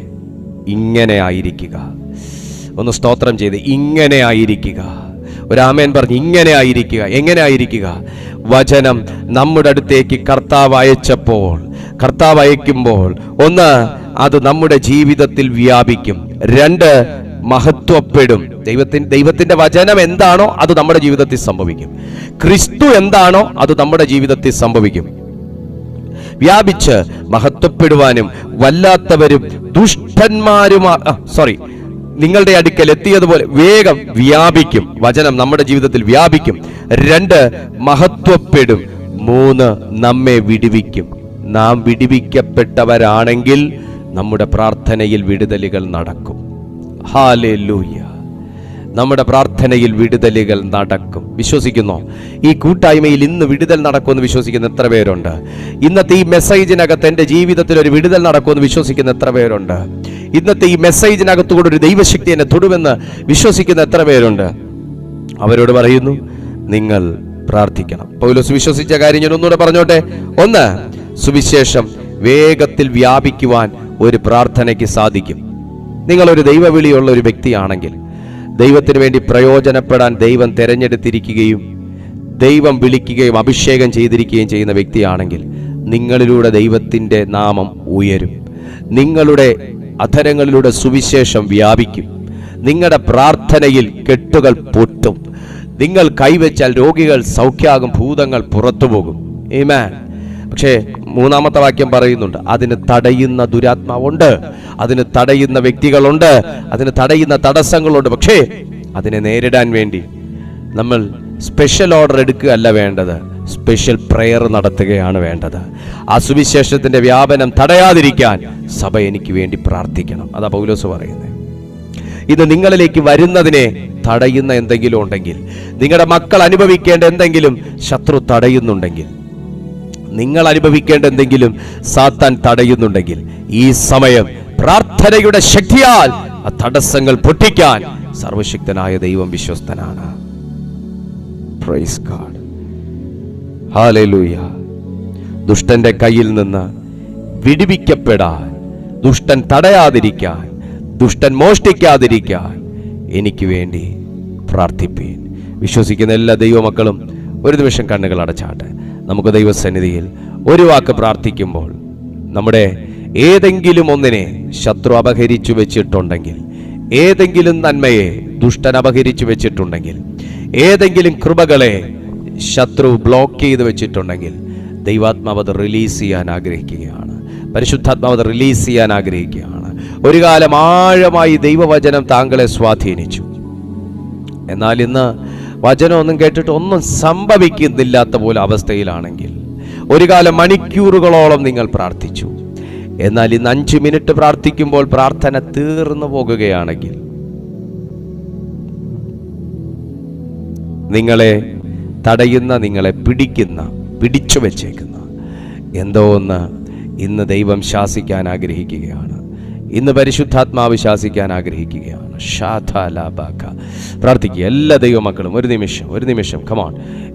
ഇങ്ങനെ ആയിരിക്കുക. ഒന്ന് സ്തോത്രം ചെയ്ത് ഇങ്ങനെ ആയിരിക്കുക. ഒരു ആമേൻ പറഞ്ഞ് ഇങ്ങനെ ആയിരിക്കുക. എങ്ങനെ ആയിരിക്കുക? വചനം നമ്മുടെ അടുത്തേക്ക് കർത്താവ് അയക്കുമ്പോൾ 1, അത് നമ്മുടെ ജീവിതത്തിൽ വ്യാപിക്കും. 2, മഹത്വപ്പെടും. ദൈവത്തിന്റെ വചനം എന്താണോ അത് നമ്മുടെ ജീവിതത്തിൽ സംഭവിക്കും. ക്രിസ്തു എന്താണോ അത് നമ്മുടെ ജീവിതത്തിൽ സംഭവിക്കും. വ്യാപിച്ച് മഹത്വപ്പെടുവാനും വല്ലാത്തവരും നിങ്ങളുടെ അടുക്കൽ എത്തിയതുപോലെ വേഗം വ്യാപിക്കും. വചനം നമ്മുടെ ജീവിതത്തിൽ വ്യാപിക്കും. 2, മഹത്വപ്പെടും. 3, നമ്മെ വിടുവിക്കും. നാം വിടുവിക്കപ്പെട്ടവരാണെങ്കിൽ നമ്മുടെ പ്രാർത്ഥനയിൽ വിടുതലുകൾ നടക്കും. ഹല്ലേലൂയ. നമ്മുടെ പ്രാർത്ഥനയിൽ വിടുതലുകൾ നടക്കും. വിശ്വസിക്കുന്നോ? ഈ കൂട്ടായ്മയിൽ ഇന്ന് വിടുതൽ നടക്കുമെന്ന് വിശ്വസിക്കുന്ന എത്ര പേരുണ്ട്? ഇന്നത്തെ ഈ മെസ്സേജിനകത്ത് എൻ്റെ ജീവിതത്തിൽ ഒരു വിടുതൽ നടക്കുമെന്ന് വിശ്വസിക്കുന്ന എത്ര പേരുണ്ട്? ഇന്നത്തെ ഈ മെസ്സേജിനകത്തുകൂടെ ഒരു ദൈവശക്തി എന്നെ തൊടുമെന്ന് വിശ്വസിക്കുന്ന എത്ര പേരുണ്ട്? അവരോട് പറയുന്നു, നിങ്ങൾ പ്രാർത്ഥിക്കണം. പൗലോസ് വിശ്വസിച്ച കാര്യം ഞാൻ ഒന്നുകൂടെ പറഞ്ഞോട്ടെ. 1, സുവിശേഷം വേഗത്തിൽ വ്യാപിക്കുവാൻ ഒരു പ്രാർത്ഥനയ്ക്ക് സാധിക്കും. നിങ്ങളൊരു ദൈവവിളിയുള്ള ഒരു വ്യക്തിയാണെങ്കിൽ, ദൈവത്തിന് വേണ്ടി പ്രയോജനപ്പെടാൻ ദൈവം തിരഞ്ഞെടുത്തിരിക്കുകയും ദൈവം വിളിക്കുകയും അഭിഷേകം ചെയ്തിരിക്കുകയും ചെയ്യുന്ന വ്യക്തിയാണെങ്കിൽ, നിങ്ങളിലൂടെ ദൈവത്തിൻ്റെ നാമം ഉയരും. നിങ്ങളുടെ അധരങ്ങളിലൂടെ സുവിശേഷം വ്യാപിക്കും. നിങ്ങളുടെ പ്രാർത്ഥനയിൽ കെട്ടുകൾ പൊട്ടും. നിങ്ങൾ കൈവച്ചാൽ രോഗികൾ സൗഖ്യമാകും, ഭൂതങ്ങൾ പുറത്തു പോകും. ആമേൻ. പക്ഷേ 3-ാമത്തെ വാക്യം പറയുന്നുണ്ട്, അതിന് തടയുന്ന ദുരാത്മാവുണ്ട്, അതിന് തടയുന്ന വ്യക്തികളുണ്ട്, അതിന് തടയുന്ന തടസ്സങ്ങളുണ്ട്. പക്ഷേ അതിനെ നേരിടാൻ വേണ്ടി നമ്മൾ സ്പെഷ്യൽ ഓർഡർ എടുക്കുകയല്ല വേണ്ടത്, സ്പെഷ്യൽ പ്രെയർ നടത്തുകയാണ് വേണ്ടത്. ആ സുവിശേഷത്തിന്റെ വ്യാപനം തടയാതിരിക്കാൻ സഭ എനിക്ക് വേണ്ടി പ്രാർത്ഥിക്കണം. അതാ പൗലോസ് പറയുന്നത്. ഇത് നിങ്ങളിലേക്ക് വരുന്നതിനെ തടയുന്ന എന്തെങ്കിലും ഉണ്ടെങ്കിൽ, നിങ്ങളുടെ മക്കൾ അനുഭവിക്കേണ്ട എന്തെങ്കിലും ശത്രു തടയുന്നുണ്ടെങ്കിൽ, നിങ്ങൾ അനുഭവിക്കേണ്ട എന്തെങ്കിലും സാത്താൻ തടയുന്നുണ്ടെങ്കിൽ, ഈ സമയം പ്രാർത്ഥനയുടെ ശക്തിയാൽ ആ തടസ്സങ്ങൾ പൊട്ടിക്കാൻ സർവശക്തനായ ദൈവം വിശ്വസ്തനാണ്. Praise God. ഹല്ലേലൂയ. ദുഷ്ടന്റെ കയ്യിൽ നിന്ന് വിടുവിക്കപ്പെടാൻ, ദുഷ്ടൻ തടയാതിരിക്കാൻ, ദുഷ്ടൻ മോഷ്ടിക്കാതിരിക്കാൻ എനിക്ക് വേണ്ടി പ്രാർത്ഥിപ്പീൻ. വിശ്വസിക്കുന്ന എല്ലാ ദൈവമക്കളും ഒരു നിമിഷം കണ്ണുകൾ അടച്ചാട്ടെ. നമുക്ക് ദൈവസന്നിധിയിൽ ഒരു വാക്ക് പ്രാർത്ഥിക്കുമ്പോൾ, നമ്മുടെ ഏതെങ്കിലും ഒന്നിനെ ശത്രു അപഹരിച്ചു വെച്ചിട്ടുണ്ടെങ്കിൽ, ഏതെങ്കിലും നന്മയെ ദുഷ്ടൻ അപഹരിച്ചു വെച്ചിട്ടുണ്ടെങ്കിൽ, ഏതെങ്കിലും കൃപകളെ ശത്രു ബ്ലോക്ക് ചെയ്ത് വെച്ചിട്ടുണ്ടെങ്കിൽ, ദൈവാത്മാവ് അത് റിലീസ് ചെയ്യാൻ ആഗ്രഹിക്കുകയാണ്. പരിശുദ്ധാത്മാവ് അത് റിലീസ് ചെയ്യാൻ ആഗ്രഹിക്കുകയാണ്. ഒരു കാലം ആഴമായി ദൈവവചനം താങ്കളെ സ്വാധീനിച്ചു. എന്നാൽ ഇന്ന് വചനമൊന്നും കേട്ടിട്ട് ഒന്നും സംഭവിക്കുന്നില്ലാത്ത പോലെ അവസ്ഥയിലാണെങ്കിൽ, ഒരു കാലം മണിക്കൂറുകളോളം നിങ്ങൾ പ്രാർത്ഥിച്ചു, എന്നാൽ ഇന്ന് 5 മിനിറ്റ് പ്രാർത്ഥിക്കുമ്പോൾ പ്രാർത്ഥന തീർന്നു പോകുകയാണെങ്കിൽ, നിങ്ങളെ തടയുന്ന, നിങ്ങളെ പിടിച്ചു വെച്ചേക്കുന്ന എന്തോ ഒന്ന് ഇന്ന് ദൈവം ശാസിക്കാൻ ആഗ്രഹിക്കുകയാണ്. ഇന്ന് പരിശുദ്ധാത്മാവ് ശാസിക്കാൻ ആഗ്രഹിക്കുകയാണ്. പ്രാർത്ഥിക്കുക. എല്ലാ ദൈവമക്കളും ഒരു നിമിഷം കമോൺ,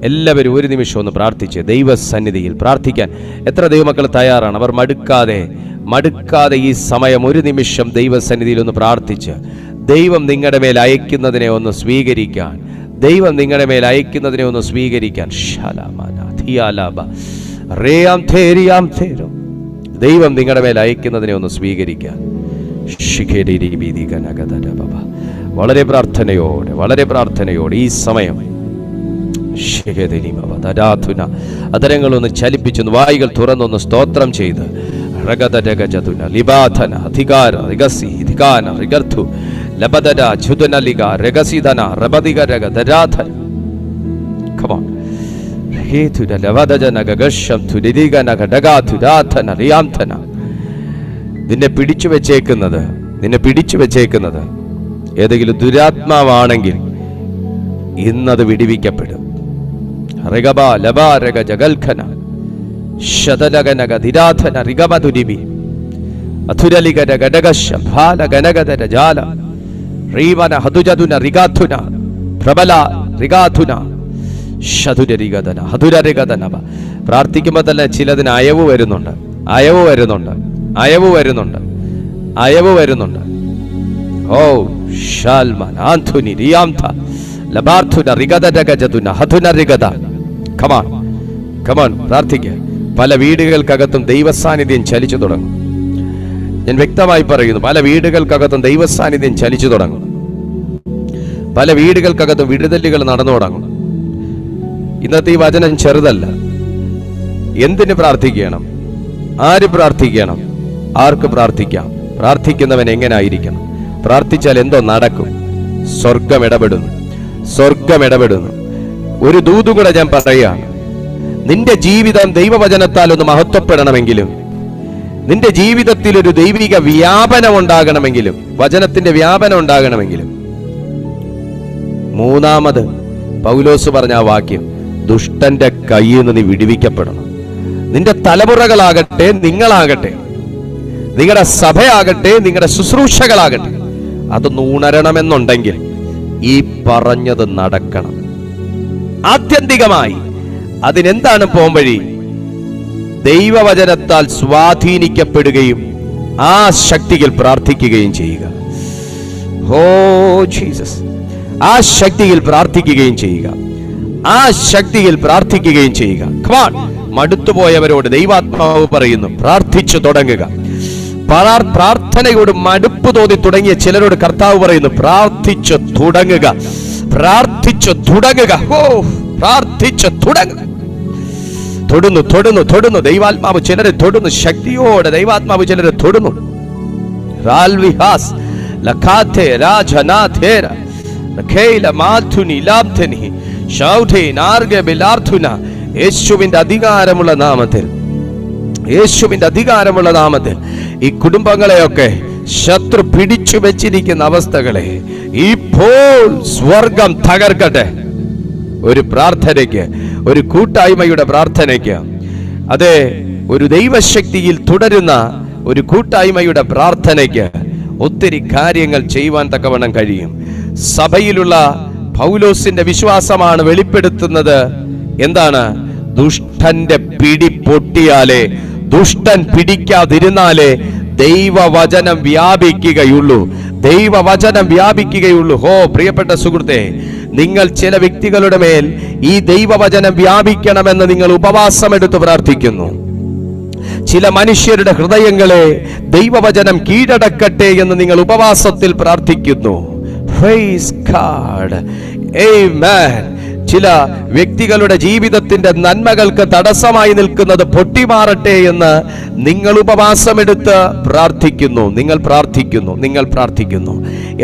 എല്ലാവരും ഒരു നിമിഷം ഒന്ന് പ്രാർത്ഥിച്ച് ദൈവസന്നിധിയിൽ പ്രാർത്ഥിക്കാൻ എത്ര ദൈവമക്കൾ തയ്യാറാണ്? അവർ മടുക്കാതെ ഈ സമയം ഒരു നിമിഷം ദൈവസന്നിധിയിൽ ഒന്ന് പ്രാർത്ഥിച്ച് ദൈവം നിങ്ങളുടെ മേൽ അയക്കുന്നതിനെ ഒന്ന് സ്വീകരിക്കാൻ, ദൈവം നിങ്ങളുടെ മേൽ അയക്കുന്നതിനെ ഒന്ന് സ്വീകരിക്കാൻ. ദൈവം നിങ്ങളുടെ മേൽ അയക്കുന്നതിനെ ഒന്ന് സ്വീകരിക്കാൻ. വളരെ പ്രാർത്ഥനയോടെ ഈ സമയം അതരങ്ങളൊന്ന് ചലിപ്പിച്ചൊന്ന് വായികൾ തുറന്നൊന്ന് സ്തോത്രം ചെയ്ത് നിന്നെ പിടിച്ചു വെച്ചേക്കുന്നത് ഏതെങ്കിലും ദുരാത്മാവാണെങ്കിൽ ഇന്നത് വിടുവിക്കപ്പെടും. പ്രാർത്ഥിക്കുമ്പോൾ തന്നെ ചിലതിന് അയവ് വരുന്നുണ്ട്. ഓ ഷാൽമാൻ ആന്തുനി റിയാംത ലബാർതുന റിഗദദഗജതുന ഹതുന റിഗദ. കമാൻ പ്രാർത്ഥിക്കുക. പല വീടുകൾക്കകത്തും ദൈവസാന്നിധ്യം ചലിച്ചു തുടങ്ങും. ഞാൻ വ്യക്തമായി പറയുന്നു, പല വീടുകൾക്കകത്തും ദൈവസാന്നിധ്യം ചലിച്ചു തുടങ്ങും. പല വീടുകൾക്കകത്തും വിടുതലുകൾ നടന്നു തുടങ്ങും. ഇന്നത്തെ ഈ വചനം ചെറുതല്ല. എന്തിന് പ്രാർത്ഥിക്കണം? ആര് പ്രാർത്ഥിക്കണം? ആർക്ക് പ്രാർത്ഥിക്കാം? പ്രാർത്ഥിക്കുന്നവൻ എങ്ങനായിരിക്കണം? പ്രാർത്ഥിച്ചാൽ എന്തോ നടക്കും? സ്വർഗം ഇടപെടുന്നു, സ്വർഗം ഇടപെടുന്നു. ഒരു ദൂത് കൂടെ ഞാൻ പറയുകയാണ്. നിന്റെ ജീവിതം ദൈവവചനത്താൽ ഒന്ന് മഹത്വപ്പെടണമെങ്കിലും, നിന്റെ ജീവിതത്തിൽ ഒരു ദൈവിക വ്യാപനം ഉണ്ടാകണമെങ്കിലും, വചനത്തിന്റെ വ്യാപനം ഉണ്ടാകണമെങ്കിലും, മൂന്നാമത് പൗലോസ് പറഞ്ഞ ആ വാക്യം, ദുഷ്ടന്റെ കയ്യിൽ നിന്ന് നീ വിടുവിക്കപ്പെടണം. നിന്റെ തലമുറകളാകട്ടെ, നിങ്ങളാകട്ടെ, നിങ്ങളുടെ സഭയാകട്ടെ, നിങ്ങളുടെ ശുശ്രൂഷകളാകട്ടെ, അതൊന്ന് ഉണരണമെന്നുണ്ടെങ്കിൽ ഈ പറഞ്ഞത് നടക്കണം. ആത്യന്തികമായി അതിനെന്താണ് പോംവഴി? ദൈവവചനത്താൽ സ്വാധീനിക്കപ്പെടുകയും ആ ശക്തിയിൽ പ്രാർത്ഥിക്കുകയും ചെയ്യുക. ഓ ജീസസ്, ആ ശക്തിയിൽ പ്രാർത്ഥിക്കുകയും ചെയ്യുക, ആ ശക്തിയിൽ പ്രാർത്ഥിക്കുകയും ചെയ്യുക. മടുത്തുപോയവരോട് ദൈവാത്മാവ് പറയുന്നു, പ്രാർത്ഥിച്ചു തുടങ്ങുക. പ്രാർത്ഥനയോട് മടുപ്പ് തോന്നി തുടങ്ങിയ ചിലരോട് കർത്താവ് പറയുന്നു, പ്രാർത്ഥിച്ചു തുടങ്ങുക, പ്രാർത്ഥിച്ചു തുടങ്ങുക. ഓ, പ്രാർത്ഥിച്ചു തുടങ്ങുക. തൊടുന്നു, തൊടുന്നു, തൊടുന്നു. ദൈവാത്മാവ് ചിലരെ തൊടുന്നു, ശക്തിയോടെ ദൈവാത്മാവ് ചിലരെ തൊടുന്നു. യേശുവിന്റെ അധികാരമുള്ള നാമത്തിൽ, യേശുവിന്റെ അധികാരമുള്ള നാമത്തിൽ ഈ കുടുംബങ്ങളെയൊക്കെ ശത്രു പിടിച്ചു വെച്ചിരിക്കുന്ന അവസ്ഥകളെ ഇപ്പോൾ സ്വർഗം തകർക്കട്ടെ. ഒരു പ്രാർത്ഥനയ്ക്ക്, ഒരു കൂട്ടായ്മയുടെ പ്രാർത്ഥനയ്ക്ക്, അതെ, ഒരു ദൈവശക്തിയിൽ തുടരുന്ന ഒരു കൂട്ടായ്മയുടെ പ്രാർത്ഥനയ്ക്ക് ഒത്തിരി കാര്യങ്ങൾ ചെയ്യുവാൻ തക്കവണ്ണം കഴിയും. സഭയിലുള്ള പൗലോസിന്റെ വിശ്വാസമാണ് വെളിപ്പെടുത്തുന്നത്. എന്താണ്? ദുഷ്ടന്റെ പിടി പൊട്ടിയാലേ, ദുഷ്ടൻ പിടിക്കാതിരുന്നാലേ ദൈവവചനം വ്യാപിക്കുകയുള്ളൂ, ദൈവവചനം വ്യാപിക്കുകയുള്ളൂ. ഹോ പ്രിയപ്പെട്ട സുഹൃത്തെ, നിങ്ങൾ ചില വ്യക്തികളുടെ മേൽ ഈ ദൈവവചനം വ്യാപിക്കണമെന്ന് നിങ്ങൾ ഉപവാസം എടുത്ത് പ്രാർത്ഥിക്കുന്നു. ചില മനുഷ്യരുടെ ഹൃദയങ്ങളെ ദൈവവചനം കീഴടക്കട്ടെ എന്ന് നിങ്ങൾ ഉപവാസത്തിൽ പ്രാർത്ഥിക്കുന്നു. Praise God. Amen. ചില വ്യക്തികളുടെ ജീവിതത്തിന്റെ നന്മകൾക്ക് തടസ്സമായി നിൽക്കുന്നത് പൊട്ടിമാറട്ടെ എന്ന് നിങ്ങൾ ഉപവാസമെടുത്ത് പ്രാർത്ഥിക്കുന്നു, നിങ്ങൾ പ്രാർത്ഥിക്കുന്നു, നിങ്ങൾ പ്രാർത്ഥിക്കുന്നു.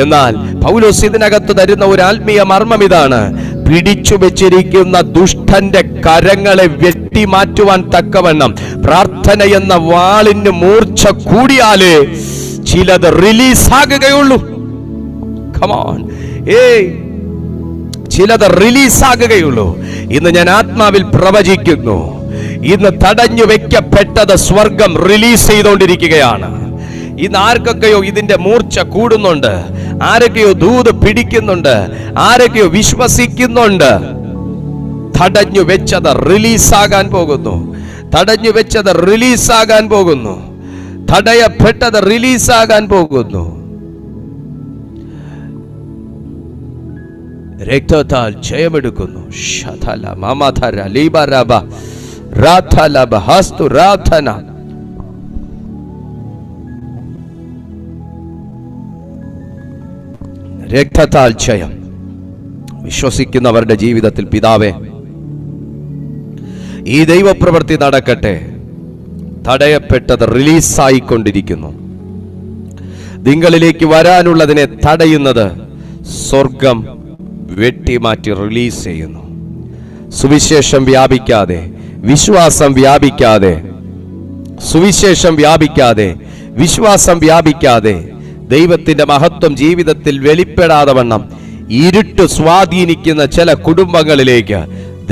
എന്നാൽ പൗലോസ് ഇതിനകത്ത് തരുന്ന ഒരു ആത്മീയ മർമ്മം ഇതാണ്: പിടിച്ചു വെച്ചിരിക്കുന്ന ദുഷ്ടന്റെ കരങ്ങളെ വെട്ടിമാറ്റുവാൻ തക്കവണ്ണം പ്രാർത്ഥന എന്ന വാളിന് മൂർച്ച കൂടിയാലേ ചിലത് റിലീസാകുകയുള്ളൂ. Come on. ചിലത് റിലീസാകുകയുള്ളൂ. ഇന്ന് ഞാൻ ആത്മാവിൽ പ്രവചിക്കുന്നു, ഇന്ന് തടഞ്ഞു വെക്കപ്പെട്ടത് സ്വർഗം റിലീസ് ചെയ്തുകൊണ്ടിരിക്കുകയാണ്. ഇന്ന് ആർക്കൊക്കെയോ ഇതിന്റെ മൂർച്ച കൂടുന്നുണ്ട്, ആരൊക്കെയോ ദൂത് പിടിക്കുന്നുണ്ട്, ആരൊക്കെയോ വിശ്വസിക്കുന്നുണ്ട്. തടഞ്ഞു വെച്ചത് റിലീസാകാൻ പോകുന്നു, തടഞ്ഞു വെച്ചത് റിലീസാകാൻ പോകുന്നു, തടയപ്പെട്ടത് റിലീസാകാൻ പോകുന്നു. രക്തത്താൽ ജയമെടുക്കുന്നു. ശതല മമധര ലീബരബ രാധലബ ഹസ്തു രാധന. രക്തത്താൽ ജയം വിശ്വസിക്കുന്നവരുടെ ജീവിതത്തിൽ പിതാവേ, ഈ ദൈവപ്രവൃത്തി നടക്കട്ടെ. തടയപ്പെട്ടത് റിലീസായിക്കൊണ്ടിരിക്കുന്നു. നിങ്ങളിലേക്ക് വരാനുള്ളതിനെ തടയുന്നത് സ്വർഗം വെട്ടിമാറ്റി റിലീസ് ചെയ്യുന്നു. സുവിശേഷം വ്യാപിക്കാതെ, വിശ്വാസം വ്യാപിക്കാതെ, സുവിശേഷം വ്യാപിക്കാതെ, വിശ്വാസം വ്യാപിക്കാതെ, ദൈവത്തിന്റെ മഹത്വം ജീവിതത്തിൽ വെളിപ്പെടാതെ വണ്ണം ഇരുട്ട് സ്വാധീനിക്കുന്ന ചില കുടുംബങ്ങളിലേക്ക്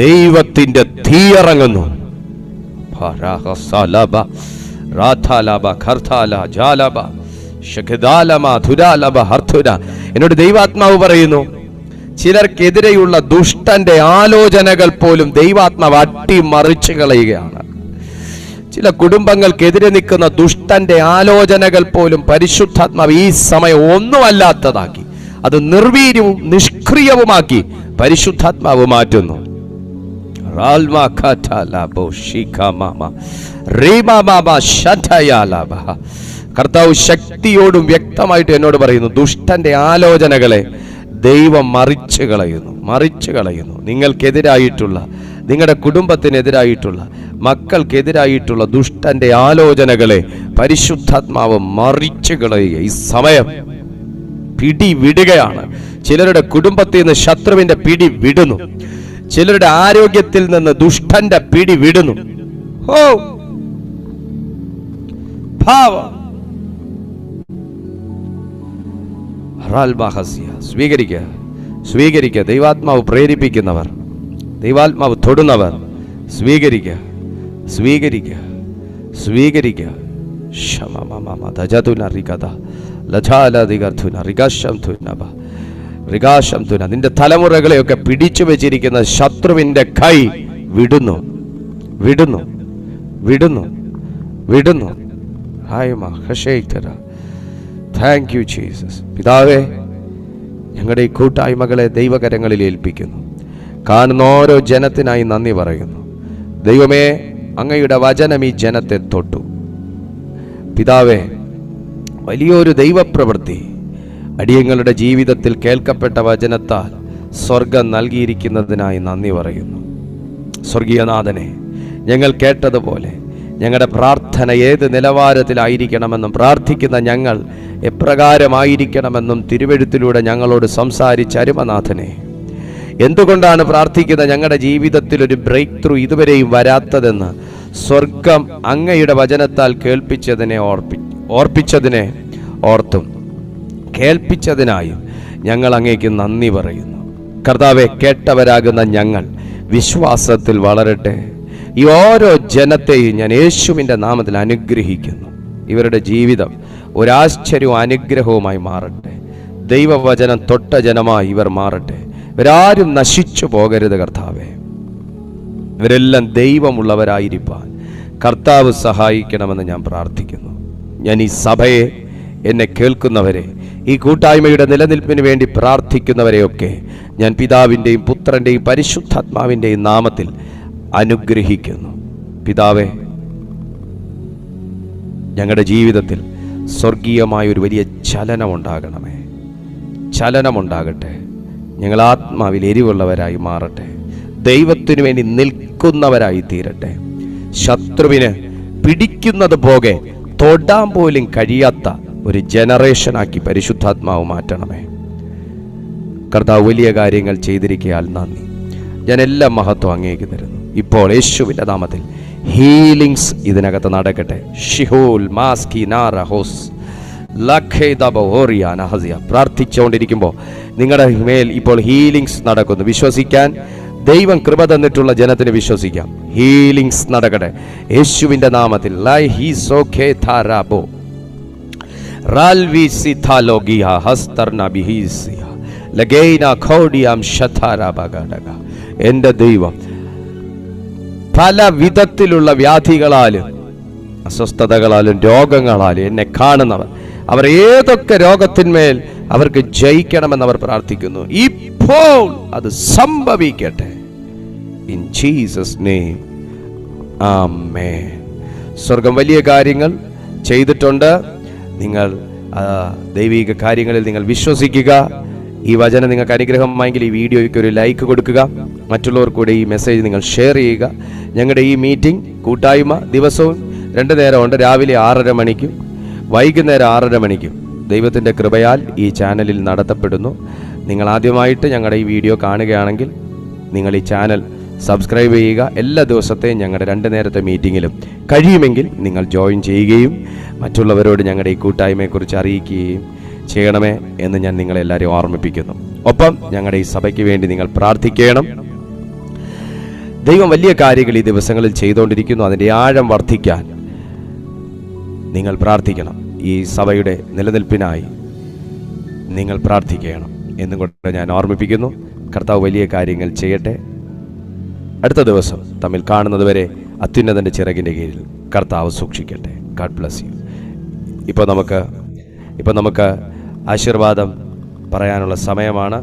ദൈവത്തിന്റെ തീ ഇറങ്ങുന്നു. എന്നോട് ദൈവാത്മാവ് പറയുന്നു, ചിലർക്കെതിരെയുള്ള ദുഷ്ടന്റെ ആലോചനകൾ പോലും ദൈവാത്മാവ് അട്ടിമറിച്ചു കളയുകയാണ്. ചില കുടുംബങ്ങൾക്കെതിരെ നിൽക്കുന്ന ദുഷ്ടന്റെ ആലോചനകൾ പോലും പരിശുദ്ധാത്മാവ് ഈ സമയം ഒന്നുമല്ലാത്തതാക്കി, അത് നിർവീര്യവും നിഷ്ക്രിയവുമാക്കി പരിശുദ്ധാത്മാവ് മാറ്റുന്നു. കർത്താവ് ശക്തിയോടും വ്യക്തമായിട്ട് എന്നോട് പറയുന്നു, ദുഷ്ടന്റെ ആലോചനകളെ ദൈവം മറിച്ചു കളയുന്നു, മറിച്ചു കളയുന്നു. നിങ്ങൾക്കെതിരായിട്ടുള്ള, നിങ്ങളുടെ കുടുംബത്തിനെതിരായിട്ടുള്ള മക്കൾക്കെതിരായിട്ടുള്ള ദുഷ്ടന്റെ ആലോചനകളെ പരിശുദ്ധാത്മാവ് മറിച്ചു കളയുക. ഈ സമയം പിടി വിടുകയാണ്. ചിലരുടെ കുടുംബത്തിൽ നിന്ന് ശത്രുവിന്റെ പിടി വിടുന്നു. ചിലരുടെ ആരോഗ്യത്തിൽ നിന്ന് ദുഷ്ടന്റെ പിടി വിടുന്നു. ഓ സ്വീകരിക്കുക, സ്വീകരിക്കുക. ദൈവാത്മാവ് പ്രേരിപ്പിക്കുന്നവർ, ദൈവാത്മാവ് തൊടുന്നവർ സ്വീകരിക്കുക, സ്വീകരിക്കുക, സ്വീകരിക്കുക. നിന്റെ തലമുറകളെയൊക്കെ പിടിച്ചു വെച്ചിരിക്കുന്ന ശത്രുവിന്റെ കൈ വിടുന്നു, വിടുന്നു, വിടുന്നു, വിടുന്നു. Thank you Jesus. പിതാവേ, ഞങ്ങളുടെ ഈ കൂട്ടായ്മകളെ ദൈവകരങ്ങളിൽ ഏൽപ്പിക്കുന്നു. കാണുന്ന ഓരോ ജനത്തിനായി നന്ദി പറയുന്നു. ദൈവമേ, അങ്ങയുടെ വചനം ഈ ജനത്തെ തൊട്ടു. പിതാവേ, വലിയൊരു ദൈവപ്രവൃത്തി അടിയങ്ങളുടെ ജീവിതത്തിൽ കേൾക്കപ്പെട്ട വചനത്താൽ സ്വർഗം നൽകിയിരിക്കുന്നതിനായി നന്ദി പറയുന്നു. സ്വർഗീയനാഥനെ, ഞങ്ങൾ കേട്ടതുപോലെ ഞങ്ങളുടെ പ്രാർത്ഥന ഏത് നിലവാരത്തിലായിരിക്കണമെന്നും പ്രാർത്ഥിക്കുന്ന ഞങ്ങൾ എപ്രകാരമായിരിക്കണമെന്നും തിരുവെഴുത്തിലൂടെ ഞങ്ങളോട് സംസാരിച്ച അരുമനാഥനെ, എന്തുകൊണ്ടാണ് പ്രാർത്ഥിക്കുന്ന ഞങ്ങളുടെ ജീവിതത്തിൽ ഒരു ബ്രേക്ക് ത്രൂ ഇതുവരെയും വരാത്തതെന്ന് സ്വർഗം അങ്ങയുടെ വചനത്താൽ ഓർപ്പിച്ചതിനെ ഓർത്തും കേൾപ്പിച്ചതിനായും ഞങ്ങൾ അങ്ങേക്ക് നന്ദി പറയുന്നു. കർത്താവെ, കേട്ടവരാകുന്ന ഞങ്ങൾ വിശ്വാസത്തിൽ വളരട്ടെ. ഈ ഓരോ ജനത്തെയും ഞാൻ യേശുവിൻ്റെ നാമത്തിൽ അനുഗ്രഹിക്കുന്നു. ഇവരുടെ ജീവിതം ഒരാശ്ചര്യവും അനുഗ്രഹവുമായി മാറട്ടെ. ദൈവവചനം തൊട്ട ജനമായി ഇവർ മാറട്ടെ. ഇവരാരും നശിച്ചു പോകരുത് കർത്താവേ. ഇവരെല്ലാം ദൈവമുള്ളവരായിരിക്കാൻ കർത്താവ് സഹായിക്കണമെന്ന് ഞാൻ പ്രാർത്ഥിക്കുന്നു. ഞാൻ ഈ സഭയെ, എന്നെ കേൾക്കുന്നവരെ, ഈ കൂട്ടായ്മയുടെ നിലനിൽപ്പിന് വേണ്ടി പ്രാർത്ഥിക്കുന്നവരെയൊക്കെ ഞാൻ പിതാവിൻ്റെയും പുത്രൻ്റെയും പരിശുദ്ധാത്മാവിൻ്റെയും നാമത്തിൽ അനുഗ്രഹിക്കുന്നു. പിതാവേ, ഞങ്ങളുടെ ജീവിതത്തിൽ സ്വർഗീയമായൊരു വലിയ ചലനമുണ്ടാകണമേ. ചലനമുണ്ടാകട്ടെ. ഞങ്ങൾ ആത്മാവിൽ എരിവുള്ളവരായി മാറട്ടെ. ദൈവത്തിനു വേണ്ടി നിൽക്കുന്നവരായി തീരട്ടെ. ശത്രുവിന് പിടിക്കുന്നത് പോകെ തൊടാൻ പോലും കഴിയാത്ത ഒരു ജനറേഷനാക്കി പരിശുദ്ധാത്മാവ് മാറ്റണമേ. കർത്താവ് വലിയ കാര്യങ്ങൾ ചെയ്തിരിക്കയാൽ നന്ദി. ഞാൻ എല്ലാ മഹത്വം അങ്ങേക്ക് തരുന്നു. ഇപ്പോൾ യേശുവിൻ്റെ നാമത്തിൽ ഹീലിങ്സ് ഇതിനകത്ത് നടക്കട്ടെ. ഷിഹോൽ മാസ്കി നാറഹോസ് പ്രാർത്ഥിച്ചുകൊണ്ടിരിക്കുമ്പോൾ നിങ്ങളുടെ മേൽ ഇപ്പോൾ ഹീലിങ്സ് നടക്കുന്നു. വിശ്വസിക്കാൻ ദൈവം കൃപ തന്നിട്ടുള്ള ജനത്തിന് വിശ്വസിക്കാം. ഹീലിങ്സ് നടക്കട്ടെ യേശുവിൻ്റെ നാമത്തിൽ. എൻ്റെ ദൈവം പല വിധത്തിലുള്ള വ്യാധികളാലും അസ്വസ്ഥതകളാലും രോഗങ്ങളാലും എന്നെ കാണുന്നവർ, അവർ ഏതൊക്കെ രോഗത്തിന്മേൽ അവർക്ക് ജയിക്കണമെന്ന് അവർ പ്രാർത്ഥിക്കുന്നു. ഇപ്പോൾ അത് സംഭവിക്കട്ടെ. ഇൻ ജീസസ് നെയിം, ആമേൻ. സ്വർഗം വലിയ കാര്യങ്ങൾ ചെയ്തിട്ടുണ്ട്. നിങ്ങൾ ദൈവിക കാര്യങ്ങളിൽ നിങ്ങൾ വിശ്വസിക്കുക. ഈ വചനം നിങ്ങൾക്ക് അനുഗ്രഹമായെങ്കിൽ ഈ വീഡിയോയ്ക്ക് ഒരു ലൈക്ക് കൊടുക്കുക. മറ്റുള്ളവർക്ക് കൂടെ ഈ മെസ്സേജ് നിങ്ങൾ ഷെയർ ചെയ്യുക. ഞങ്ങളുടെ ഈ മീറ്റിംഗ് കൂട്ടായ്മ ദിവസവും 2 നേരമുണ്ട്. രാവിലെ 6:30 മണിക്കും വൈകുന്നേരം 6:30 മണിക്കും ദൈവത്തിൻ്റെ കൃപയാൽ ഈ ചാനലിൽ നടത്തപ്പെടുന്നു. നിങ്ങൾ ആദ്യമായിട്ട് ഞങ്ങളുടെ ഈ വീഡിയോ കാണുകയാണെങ്കിൽ നിങ്ങൾ ഈ ചാനൽ സബ്സ്ക്രൈബ് ചെയ്യുക. എല്ലാ ദിവസത്തെയും ഞങ്ങളുടെ 2 നേരത്തെ മീറ്റിങ്ങിലും കഴിയുമെങ്കിൽ നിങ്ങൾ ജോയിൻ ചെയ്യുകയും മറ്റുള്ളവരോട് ഞങ്ങളുടെ ഈ കൂട്ടായ്മയെക്കുറിച്ച് അറിയിക്കുകയും ചെയ്യണമേ എന്ന് ഞാൻ നിങ്ങളെല്ലാവരെയും ഓർമ്മിപ്പിക്കുന്നു. ഒപ്പം ഞങ്ങളുടെ ഈ സഭയ്ക്ക് വേണ്ടി നിങ്ങൾ പ്രാർത്ഥിക്കണം. ദൈവം വലിയ കാര്യങ്ങൾ ഈ ദിവസങ്ങളിൽ ചെയ്തുകൊണ്ടിരിക്കുന്നു. അതിൻ്റെ ആഴം വർദ്ധിക്കാൻ നിങ്ങൾ പ്രാർത്ഥിക്കണം. ഈ സഭയുടെ നിലനിൽപ്പിനായി നിങ്ങൾ പ്രാർത്ഥിക്കണം എന്നും കൊണ്ട് ഞാൻ ഓർമ്മിപ്പിക്കുന്നു. കർത്താവ് വലിയ കാര്യങ്ങൾ ചെയ്യട്ടെ. അടുത്ത ദിവസം തമ്മിൽ കാണുന്നതുവരെ അത്യുന്നതൻ്റെ ചിറകിൻ്റെ കീഴിൽ കർത്താവ് സൂക്ഷിക്കട്ടെ. God bless you. ഇപ്പോൾ നമുക്ക് ആശീർവാദം പറയാനുള്ള സമയമാണ്.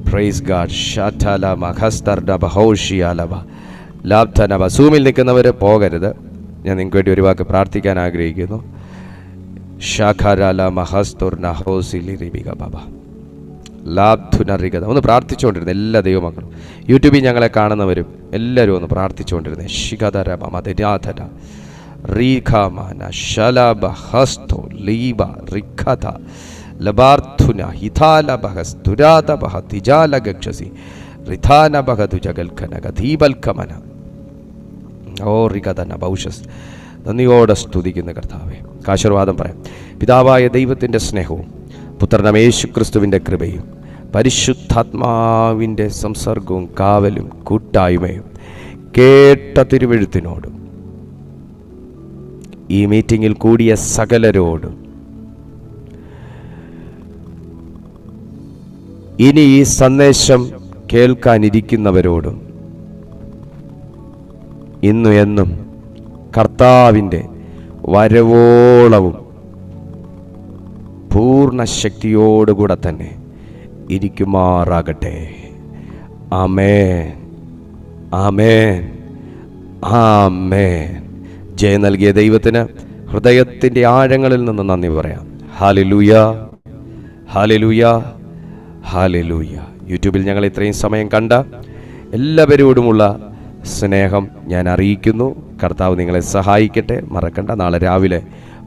Praise God. ഷാറ്റാല മഹസ്തർഡബ ഹൗഷിയാലബ ലാബ്ധനബ. സൂമിൽ നിൽക്കുന്നവർ പോകരുത്. ഞാൻ നിങ്ങൾക്ക് വേണ്ടി ഒരു വാക്ക് പ്രാർത്ഥിക്കാൻ ആഗ്രഹിക്കുന്നു. ഷാഖാരാല മഹസ്തുർന ഹൗസിലി റിബിക ബാബ. ലാബ്ധുനറികത. ഒന്ന് പ്രാർത്ഥിച്ചുകൊണ്ടിരുന്നത് എല്ലാ ദൈവമക്കളും, യൂട്യൂബിൽ ഞങ്ങളെ കാണുന്നവരും എല്ലാവരും ഒന്ന് പ്രാർത്ഥിച്ചുകൊണ്ടിരുന്നത്. ശിഖധരമധരാധര റീഖാമാന ശലഭ ഹസ്തോ ലീബ റിഖത ലബാർത്ഥുന ഹിതാലബഹസ് ദുരാതബഹ തിജാലഗക്ഷസി റിഥാനബഹതു ജഗൽഖനക ദീപൽക്കമന ഓ റികതന ബൗഷസ്. നന്ദിയോടെ സ്തുതിക്കുന്ന കർത്താവേ, ആശീർവാദം പറയാം. പിതാവായ ദൈവത്തിൻ്റെ സ്നേഹവും പുത്രനാം യേശുക്രിസ്തുവിൻ്റെ കൃപയും പരിശുദ്ധാത്മാവിൻ്റെ സംസർഗവും കാവലും കൂട്ടായ്മയും കേട്ട തിരുവെഴുത്തിനോടും ഈ മീറ്റിങ്ങിൽ കൂടിയ സകലരോടും ഇനി ഈ സന്ദേശം കേൾക്കാനിരിക്കുന്നവരോടും ഇന്നും എന്നും കർത്താവിൻ്റെ വരവോളവും പൂർണ്ണ ശക്തിയോടുകൂടെ തന്നെ ഇരിക്കുമാറാകട്ടെ. ആമേൻ, ആമേൻ, ആമേൻ. ജയം നൽകിയ ദൈവത്തിന് ഹൃദയത്തിൻ്റെ ആഴങ്ങളിൽ നിന്ന് നന്ദി പറയാം. Hallelujah, hallelujah, hallelujah. യൂട്യൂബിൽ ഞങ്ങൾ ഇത്രയും സമയം കണ്ട എല്ലാവരോടുമുള്ള സ്നേഹം ഞാൻ അറിയിക്കുന്നു. കർത്താവ് നിങ്ങളെ സഹായിക്കട്ടെ. മറക്കണ്ട, നാളെ രാവിലെ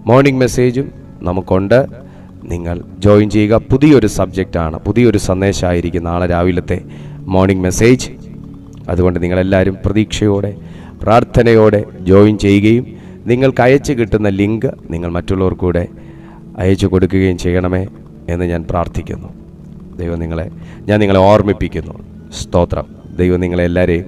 മോർണിംഗ് മെസ്സേജും നമുക്കുണ്ട്. നിങ്ങൾ ജോയിൻ ചെയ്യുക. പുതിയൊരു സബ്ജക്റ്റാണ്, പുതിയൊരു സന്ദേശമായിരിക്കും നാളെ രാവിലത്തെ മോർണിംഗ് മെസ്സേജ്. അതുകൊണ്ട് നിങ്ങളെല്ലാവരും പ്രതീക്ഷയോടെ പ്രാർത്ഥനയോടെ ജോയിൻ ചെയ്യുകയും നിങ്ങൾക്ക് അയച്ചു കിട്ടുന്ന ലിങ്ക് നിങ്ങൾ മറ്റുള്ളവർക്കൂടെ അയച്ചു കൊടുക്കുകയും ചെയ്യണമേ എന്ന് ഞാൻ പ്രാർത്ഥിക്കുന്നു. ഞാൻ നിങ്ങളെ ഓർമ്മിപ്പിക്കുന്നു. സ്തോത്രം. ദൈവം നിങ്ങളെല്ലാവരെയും